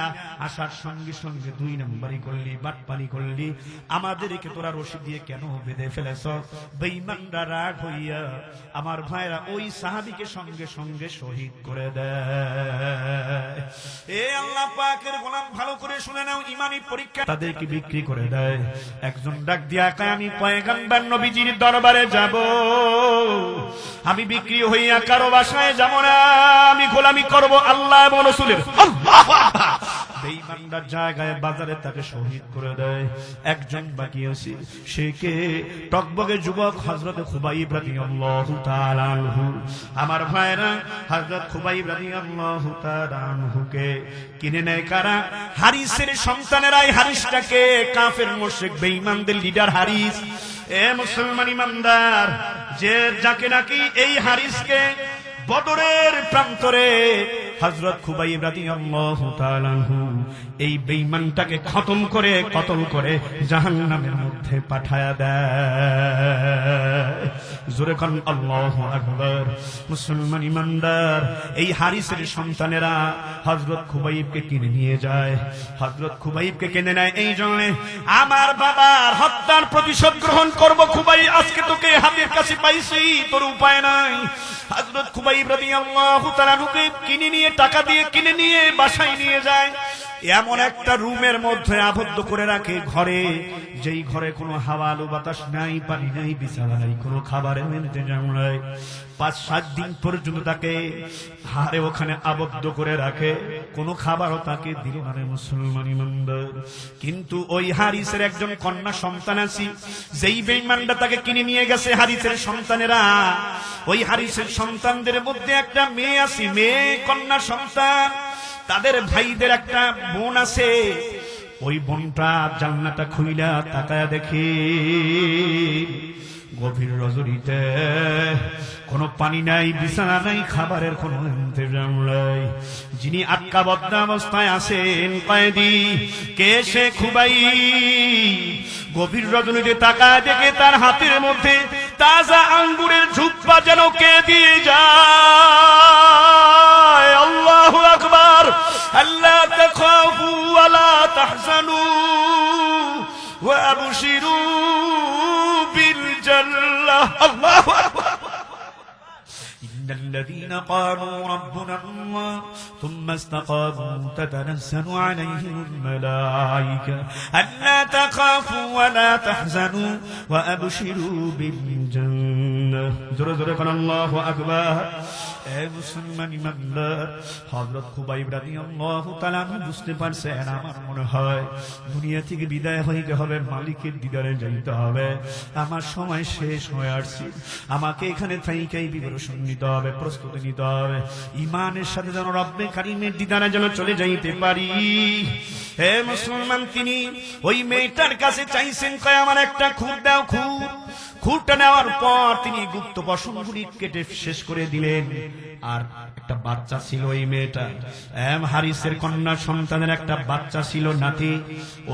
আসার সঙ্গে সঙ্গে 2 নম্বরই করলি, বাটপানি করলি, আমাদেরকে তোরা রশি দিয়ে কেন বেঁধে ফেলেছ? বেঈমানরা রাগ হইয়া আমার ভাইরা ওই সাহাবীকে সঙ্গে সঙ্গে শহীদ করে দেয়। এ আল্লাহ পাকের গোলাম, ভালো করে শুনে নাও, ঈমানি পরীক্ষা তাদেরকে বিক্রি করে দেয়। একজন ডাক দিয়া কয়, আমি পয়গম্বর নবীজির দরবারে যাব, আমি বিক্রি হইয়া কারো বাসায় যাব না, আমি গোলামি করব আল্লাহ এবং রাসূলের। আল্লাহু আকবার! বেঈমানরা জায়গায় বাজারে তাকে শহীদ করে দেয়। একজন বাকি আছে, সে কে? টকবগে যুবক হযরত খুবাইব রাদিয়াল্লাহু তাআলা আনহু। আমার ভাইরা, হযরত খুবাইব রাদিয়াল্লাহু তাআলা আনহুকে কিনে নেয় কারা? হারিসের সন্তানেরাই হারিসটাকে, কাফের মুশরিক বেঈমানদের লিডার হারিস। এ মুসলমান ইমানদার, যে যাকে নাকি এই হারিসকে বদরের প্রান্তরে হযরত খুবাইব রাদিয়াল্লাহু তাআলা আনহু এই বেঈমানটাকে খতম করে, কতল করে জাহান্নামের মধ্যে পাঠায়া দেয়। জোরে কোন আল্লাহু আকবার! মুসলমান ইমানদার, এই হারিসের সন্তানেরা হযরত খুবাইবকে কিনে নিয়ে যায়। হযরত খুবাইবকে কিনে নেয় এই জন্য, আমার বাবার হত্যার প্রতিশোধ গ্রহণ করব খুবাইব, আজকে তোকে হাতের কাছে পাইছি, তোর উপায় নাই। হযরত খুবাইব রাদিয়াল্লাহু তাআলা আনহুকে কিনে নিয়ে, টাকা দিয়ে কিনে নিয়ে বাসায় নিয়ে যায়। এমন একটা রুমের মধ্যে আবদ্ধ করে রাখে, ঘরে, যেই ঘরে কোনো হাওয়া আলো বাতাস নাই, পানি নাই, বিছানা নাই, কোনো খাবারের ইন্তজাম নাই। 5-7 দিন পর্যন্ত তাকে হারে ওখানে আবদ্ধ করে রাখে, কোনো খাবারও তাকে দিল না রে মুসলমান ইমানদার। কিন্তু ওই হারিসের একজন কন্যা সন্তান আছে, যেই বেঈমানরা তাকে কিনে নিয়ে গেছে হারিসের সন্তানেরা, ওই হারিসের সন্তানদের মধ্যে একটা মেয়ে আছে, মেয়ে কন্যা সন্তান। তাদের ভাইদের একটা বোন আছে, ওই বোনটা জান্নাটা খুইলা তাকায়া দেখে, গভীর রজনীতে কোনো পানি নাই, বিছানা নাই, খাবারের কোনো ইন্তজাম নাই। যিনি আটকাবদ্ধ অবস্থায় আছেন কয়েদি, কে? সে খুবাইব। গভীর রজনীতে তাকায় দেখে তার হাতের মধ্যে তাজা আঙ্গুরের ঝুপ্পা যেন কে দিয়ে যায়। আল্লাহু আকবার! আল্লা তাখাফু ওয়া লা তাহজানু ওয়া আবশিরু বিল জান্নাহ। আল্লাহু আকবার! ইন্নাল্লাযীনা ক্বালু রাব্বুনা আল্লাহ থুম্মা ইসতাকামু তাতানাজ্জালু আলাইহিমুল মালায়েকা আল্লা তাখাফু ওয়া লা তাহজানু ওয়া আবশিরু বিল জান্নাহ। জোরে জোরে বলেন আল্লাহু আকবার। এ মুসলমান ইমানদার, হযরত খুবাইব রাদিয়াল্লাহু তাআলা বুঝতে পারছেন আমার মনে হয় দুনিয়া থেকে বিদায় হইতে হবে, মালিকের দিদারে যাইতে হবে, আমার সময় শেষ হয়ে আসছে, আমাকে এখানে থাইকাই প্রিপারেশন নিতে হবে, প্রস্তুতি নিতে হবে, ইমানের সাথে যেন রব্বে কারীমের দিদারে যেন চলে যাইতে পারি। হে মুসলমান, তিনি ওই মেয়েটার কাছে চাইছেন, কয় আমার একটা খুঁট দাও, খুঁটটা নেওয়ার পর তিনি গুপ্ত পশমগুলি কেটে শেষ করে দিলেন। আর একটা বাচ্চা ছিল ওই মেয়েটা, হারিসের কন্যা সন্তানের একটা বাচ্চা ছিল, নাতি।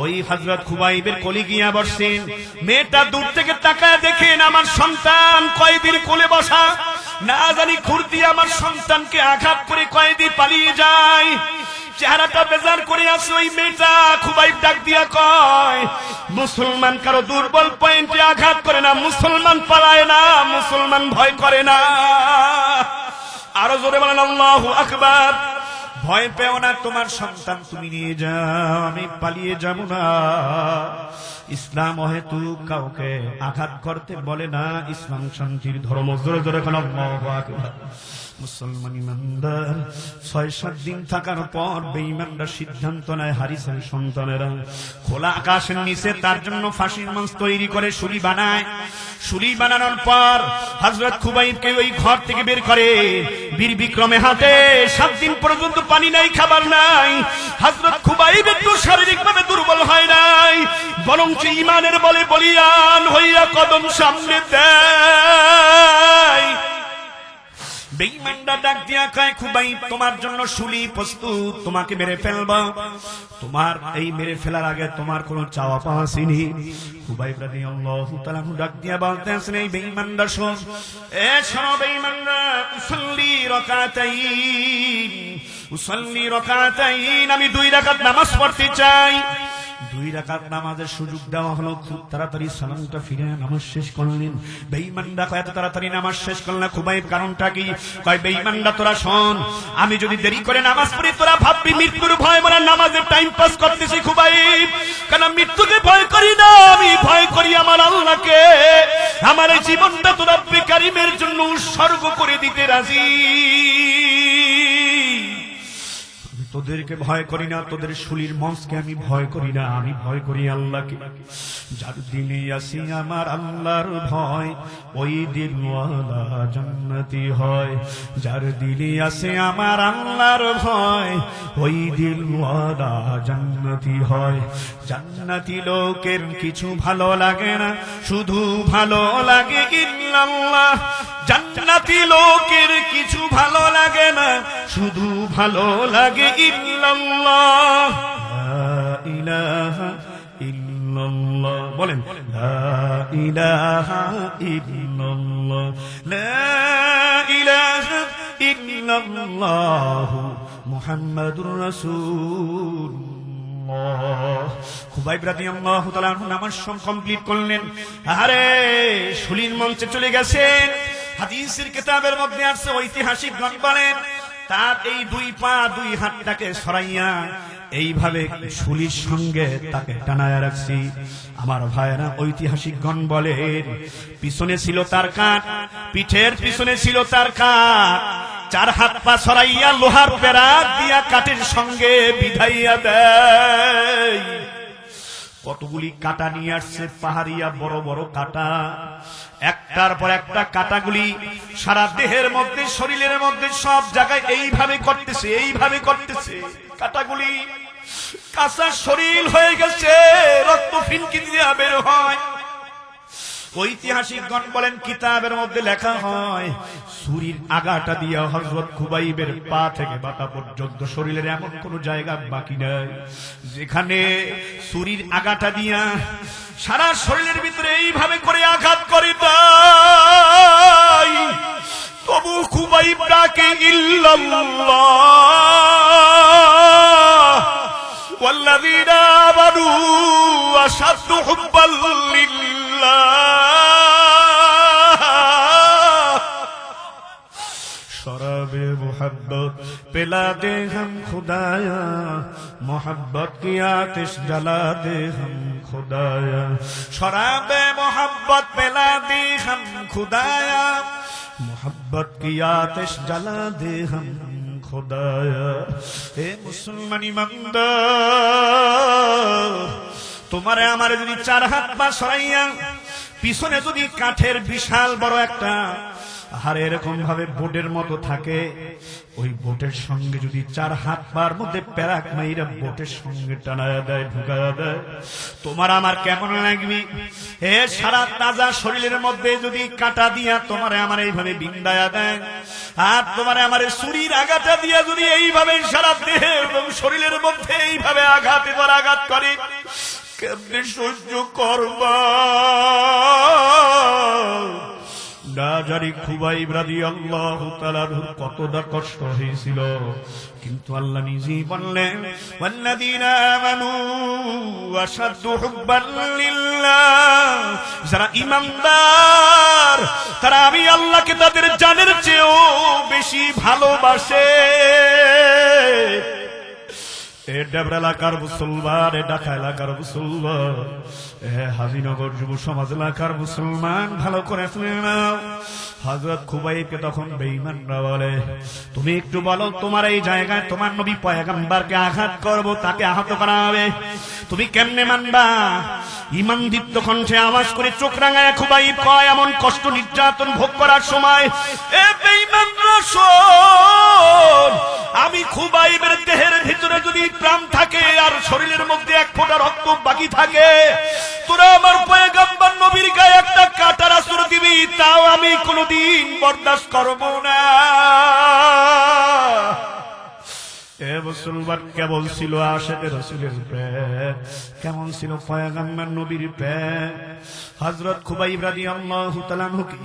ওই হযরত খুবাইবের কোলে গিয়া বসছেন। মেয়েটা দূর থেকে তাকায় দেখেন আমার সন্তান কয়েদির কোলে বসা, না জানি খুঁট দিয়ে আমার সন্তানকে আঘাত করে কয়েদি পালিয়ে যায়। চেহারাটা বেজার করে আছে ওই মেয়েটা। খুবাইব ডাক দিয়া কয়, মুসলমান কারো দুর্বল পয়েন্টে আঘাত করে না, মুসলমান পালায় না, মুসলমান ভয় করে না। আরো জোরে বলেন আল্লাহু আকবার। ভয় পেও না, তোমার সন্তান তুমি নিয়ে যাও, আমি পালিয়ে যাব না। ইসলাম হয়তো কাউকে আঘাত করতে বলে না, ইসলাম শান্তির ধর্ম। জোরে জোরে বলেন আল্লাহু আকবার। মুসলমান ইমানদার ৬-৭ দিন থাকার পর বেঈমানরা সিদ্ধান্ত নেয়, হারিসের সন্তানেরা খোলা আকাশের নিচে তার জন্য ফাঁসির মঞ্চ তৈরি করে শুলি বানায়। শুলি বানানোর পর হযরত খুবাইবকে ওই ঘর থেকে বের করে, বীর বিক্রমে হাতে। ৭ দিন পর্যন্ত পানি নাই, খাবার নাই। হযরত খুবাইব একটু শারীরিকভাবে দুর্বল হয় নাই, বরং ঈমানের বলে বলিয়ান হইয়া কদম সামনে দেয়। বেঈমানরা ডাক দিয়া কয়, খুবাইব তোমার জন্য শুলি প্রস্তুত, তোমাকে মেরে ফেলব। তোমার এই মেরে ফেলার আগে তোমার কোনো চাওয়া পাওয়া ছিনি। খুবাইব রাদিয়াল্লাহু তাআলা ডাক দিয়া বলতেছেন, এই বেঈমানরা শোন, এ শোনো বেঈমানরা, উসাল্লি রাকাতাইন, আমি 2 রাকাত নামাজ পড়তে চাই। 2 রাকাত নামাজের সুযোগ দেওয়া হলো। খুব তাড়াতাড়ি সালামটা ফিরে নামাজ শেষ করলেন। বেঈমানরা কয়, এত তাড়াতাড়ি নামাজ শেষ করলেন খুবাইব, কারণটা কি? কয়, বেঈমানরা তোরা শোন, আমি যদি দেরি করে নামাজ পড়ি তোরা ভাববি মৃত্যুর ভয় মরা নামাজের টাইম পাস করতেছি খুবাইব। কারণ মৃত্যুকে ভয় করি না, আমি ভয় করি আমার আল্লাহকে। আমার এই জীবনটা তোরা কারীমের জন্য উৎসর্গ করে দিতে রাজি। তোদেরকে ভয় করি না, তোদের শুলির মঞ্চকে আমি ভয় করি না, আমি ভয় করি আল্লাহকে। যার দিলে আসি আমার আল্লাহর ভয়, ওই দিলওয়ালা জান্নাতি হয়। যার দিলে আসে আমার আল্লাহর ভয়, ওই দিলওয়ালা জান্নাতি হয়। জান্নাতি লোকের কিছু ভালো লাগে না, শুধু ভালো লাগে ইল্লাল্লাহ। জান্নাতি লোকের কিছু ভালো লাগে না, শুধু ভালো লাগে ইল্লাল্লাহ। লা ইলাহা ইল্লাল্লাহ, বলেন লা ইলাহা ইল্লাল্লাহ, লা ইলাহা ইল্লাল্লাহ মুহাম্মাদুর রাসূলুল্লাহ। খুবাইব রাদিয়াল্লাহু তাআলা নামাজ কমপ্লিট করলেন। আরে শুলির মঞ্চে চলে গেছেন। হাদিসের কিতাবের মধ্যে আছে, ঐতিহাসিকগণ বলেন তার এই 2 পা 2 হাতটাকে সরাইয়া এইভাবে শুলির সঙ্গে তাকে টানায়া রাখছি। আমার ভাইরা, ঐতিহাসিকগণ বলেন পিছনে ছিল তার কাঁধ, পিঠের পিছনে ছিল তার কাঁধ। 4 হাত পা সরাইয়া লোহার পেরাক দিয়া কাঠের সঙ্গে বিধাইয়া দেয়। কতগুলি কাটা নিয়ে আসছে, পাহাড়িয়া বড় বড় কাটা। একটার পর একটা কাটাগুলি সারা দেহের মধ্যে, শরীরের মধ্যে সব জায়গায় এইভাবে করতেছে, এইভাবে করতেছে। কাটাগুলি কাঁচা শরীর হয়ে গেছে, রক্ত ফিনকি দিয়ে বের হয়। ঐতিহাসিকগণ বলেন কিতাবের মধ্যে লেখা হয়, ছুরির আগাটা দিয়া হযরত খুবাইবের পা থেকে মাথা পর্যন্ত শরীরের এমন কোন জায়গা বাকি নাই যেখানে ছুরির আগাটা দিয়া সারা শরীরের ভিতরে এইভাবে করে আঘাত করে দেয়। তবু খুবাইব ডাকে ইল্লাল্লাহ ওয়াল্লাযীনা আমানু আশাদ্দু হুব্বাল লিল্লাহ। मोहब्बत पिला दे हम खुदाया, मोहब्बत की आतिश जला दे हम खुदाया, शराबे मोहब्बत पिला दे हम खुदाया, मोहब्बत की आतिश जला दे हम खुदाया। हे मुसलमान ईमानदार, তোমারে আমারে যদি 4 হাত পা সরাইয়া পিছনে যদি কাঠের বিশাল বড় একটা আর এরকম ভাবে বোটের মতো থাকে, ওই বোটের সঙ্গে যদি 4 হাত পার মধ্যে প্যারাক মাইরা বোটের সঙ্গে টানায়া দেয়, ঢুকায়া দেয়, তোমার আমার কেমন লাগবে? এ সারা তাজা শরীরের মধ্যে যদি কাটা দিয়া তোমারে আমার এইভাবে বিন্দায়া দেয়, আর তোমারে আমার ছুরির আঘাতটা দিয়া যদি এইভাবে সারা দেহে এবং শরীরের মধ্যে এইভাবে আঘাত এবার আঘাত করে, কেমনে সহ্য করবা? না জানি খুবাইব রাদিয়াল্লাহু তাআলার কতটা কষ্ট হয়েছিল, কিন্তু আল্লাহ নিজেই বললেন ওয়াল্লাযীনা আমানু আশাদ্দু হুব্বান লিল্লাহ, যারা ঈমানদার তারা আমি আল্লাহকে তাদের জানের চেয়েও বেশি ভালোবাসে। এ ডেবরা এলাকার মুসলমান, এ ঢাকা এলাকার মুসলমান, এ হাজিনগর যুব সমাজ এলাকার মুসলমান, ভালো করে শুনে নাও। হযরত খুবাইবকে তখন বেঈমানরা বলে, তুমি একটু বলো তোমার এই জায়গায় তোমার নবী পয়গম্বরকে আঘাত করব, তাকে আহত করা হবে, তুমি কেমনে মানবা? ঈমান দীপ্ত কণ্ঠে আওয়াজ করে চোখ রাঙায় খুবাইব কয়, এমন কষ্ট নির্যাতন ভোগ করার সময় এ বেঈমানরা শোন, আমি খুবাইবের দেহের ভিতরে যদি প্রাণ থাকে আর শরীরের মধ্যে 1 ফোঁটা রক্ত বাকি থাকে, তোরা আমার পয়গম্বর নবীর গায়ে একটা কাঁটার আছর দিবি, তাও আমি কোনদিন বরদাস্ত করব না। এ মুসলমান, কেমন ছিল আশিকে রাসূলের প্রেম, কেমন ছিল পয়গম্বর নবীর প্রেম। হযরত খুবাইব রাদিয়াল্লাহু তাআলা আনহুকে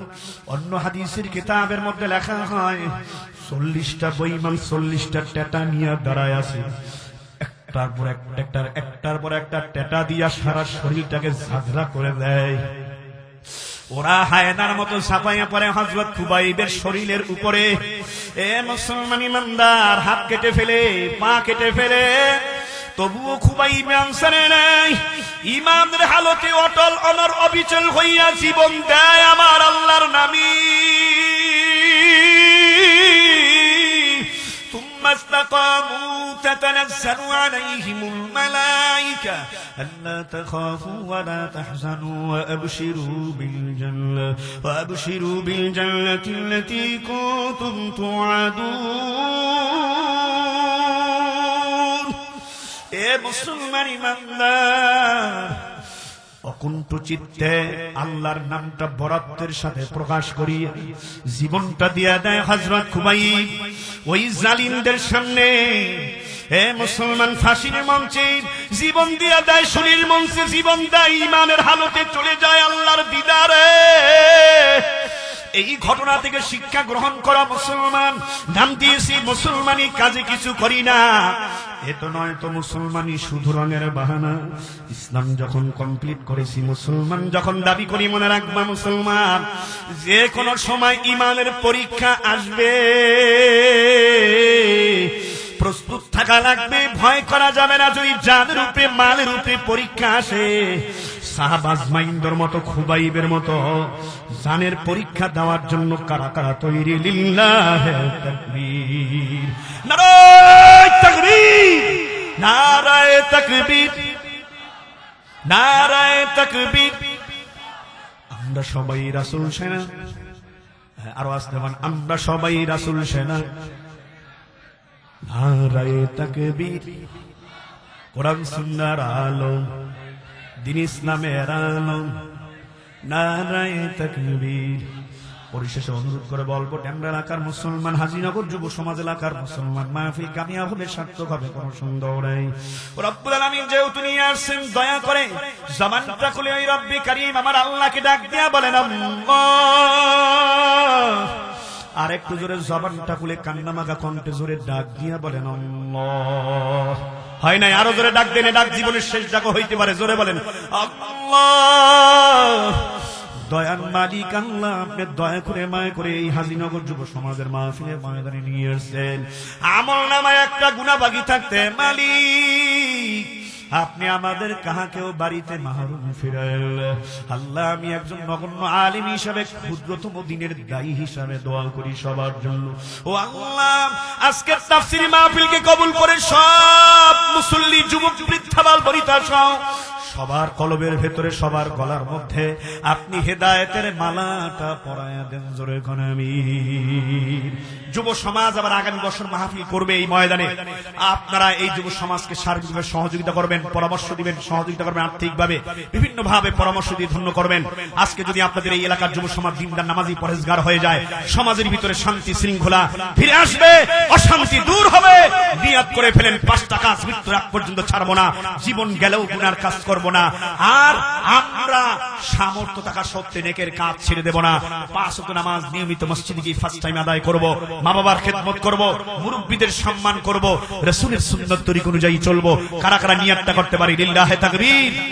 অন্য হাদিসের কিতাবের মধ্যে লেখা হয় 40টা বেঈমান 40টা টেটা নিয়ে দাঁড়ায় আছে, একটার পর একটা টেটা দিয়া সারা শরীরটাকে ঝাঁঝরা করে দেয়। ওরা হায়নার মতো ছাপাইয়া পড়ে হযরত খুবাইবের শরীরের উপরে। এ মুসলমান ইমানদার, হাত কেটে ফেলে, পা কেটে ফেলে, তবুও খুবাইব আনসারে নাই, ইমানের হালতে অটল অনর অবিচল হইয়া জীবন দেয় আমার আল্লাহর নামী। তুম্মা ইসতাকামু তাতানাজ্জালু আলাইহিমুল মালায়েকা আল্লা তাখাফু ওয়া লা তাহজানু ওয়া আবশিরু বিল জান্নাতি আল্লাতী কুনতুম তুআদুন। এ মুসলমান ইমানদার, অকুণ্ঠ চিত্তে আল্লাহর নামটা বরাত্বের সাথে প্রকাশ করিয়া জীবনটা দিয়া দেয় হযরত খুবাইব ওই জালিমদের সামনে। হে মুসলমান, ফাঁসির মঞ্চে জীবন দিয়া দেয়, শরীর মঞ্চে জীবন দেয়, ইমানের হালতে চলে যায় আল্লাহর দিদারে। এই ঘটনা থেকে শিক্ষা গ্রহণ করা মুসলমান, নাম দিয়েছি মুসলমানি, কাজে কিছু করি না, এ তো নয় তো মুসলমানি শুধু রঙের বাহানা। ইসলাম যখন কমপ্লিট করেছি, মুসলমান যখন দাবি করি, মনে রাখবা মুসলমান, যে কোনো সময় ইমানের পরীক্ষা আসবে, প্রস্তুত থাকা লাগবে, ভয় করা যাবে না। যদি জানের উপরে মালের উপরে পরীক্ষা আসে, সাহাবা আজমাইনদের মতো খুবাইবের মতো জানের পরীক্ষা দেওয়ার জন্য কারা কারা তৈরি? লিল্লাহে তাকবীর, নারায়ে তাকবীর, নারায়ে তাকবীর, নারায়ে তাকবীর। আমরা সবাই রাসূল সেনা, আরো আসতে পারেন, আমরা সবাই রাসূল সেনা। নারায়ে তাকবীর, কোরআন সুন্নাহর আলো, দিন ইসলামের আলো, নারায়ে তাকবীর। পরিশেষে অনুরোধ করে বলবো, ট্যাংরা এলাকার মুসলমান, হাজিনগর যুব সমাজ এলাকার মুসলমান, মাহফিল কামিয়াব হলে সার্থক হবে, কোনো সন্দেহ নেই। রব্বুল আলামিন যেহেতু নিয়ে আসছেন, দয়া করে জবানটা খুলে ওই রব্বি কারীম আমার আল্লাহকে ডাক দিয়া বলেন আল্লাহ। আর একটু জোরে জবানটা খুলে কান্নামাগা কণ্ঠে জোরে ডাক দিয়া বলেন আল্লাহ। হয় নাই? আরো জোরে ডাক দেন, ডাক জীবনের শেষ ডাক হইতে পারে, জোরে বলেন আল্লাহ। দয়ার মালিক আল্লাহ আপনি দয়া করে মায়া করে এই হাজীনগর যুব সমাজের মাহফিলের ময়দানে নিয়ে আসছেন। আমল নামায় একটা গুনাহ বাকি থাকতে মালিক আপনি আমাদের কাহাকেও বাড়িতে মাহরুম ফিরাইল। আল্লাহ আমি একজন নগণ্য আলিম হিসাবে ক্ষুদ্রতম দিনের দায়ী হিসাবে দোয়া করি সবার জন্য। ও আল্লাহ আজকের তাফসীর মাহফিলকে কবুল করে সব মুসল্লি যুবক বৃদ্ধাবাল বনিতা সহ সবার কলবের ভেতরে সবার গলার মধ্যে আপনি হেদায়েতের মালাটা পরায়া দেন, জোরে কোন আমিন। যুব সমাজ আবার আগামী বছর মাহফিল করবে এই ময়দানে। আপনারা এই যুব সমাজকে সার্বিকভাবে সহযোগিতা করবেন, পরামর্শ দিবেন, সহযোগিতা করবেন, আর্থিকভাবে বিভিন্ন ভাবে পরামর্শ দিয়ে ধন্য করবেন। আজকে যদি আপনাদের এই এলাকার যুব সমাজ দিনদার নামাজি পরেজগার হয়ে যায়, সমাজের ভিতরে শান্তি শৃঙ্খলা ফিরে আসবে, অশান্তি দূর হবে। নিয়ত করে ফেলেন 5টা কাজ মৃত্যুর আগ পর্যন্ত ছাড়বো না, জীবন গেলেও গুনার কাজ করব না, আর আমরা সামর্থ্য থাকা সত্ত্বে নেকের কাজ ছেড়ে দেব না। 5 ওয়াক্ত নামাজ নিয়মিত মসজিদে গিয়ে ফার্স্ট টাইম আদায় করব, মা বাবার খেদমত করব, মুরব্বীদের সম্মান করব, রাসূলের সুন্নাত তরিক অনুযায়ী চলবো। কারা কারা নিয়তটা করতে পারি? লিল্লাহি তাকবীর।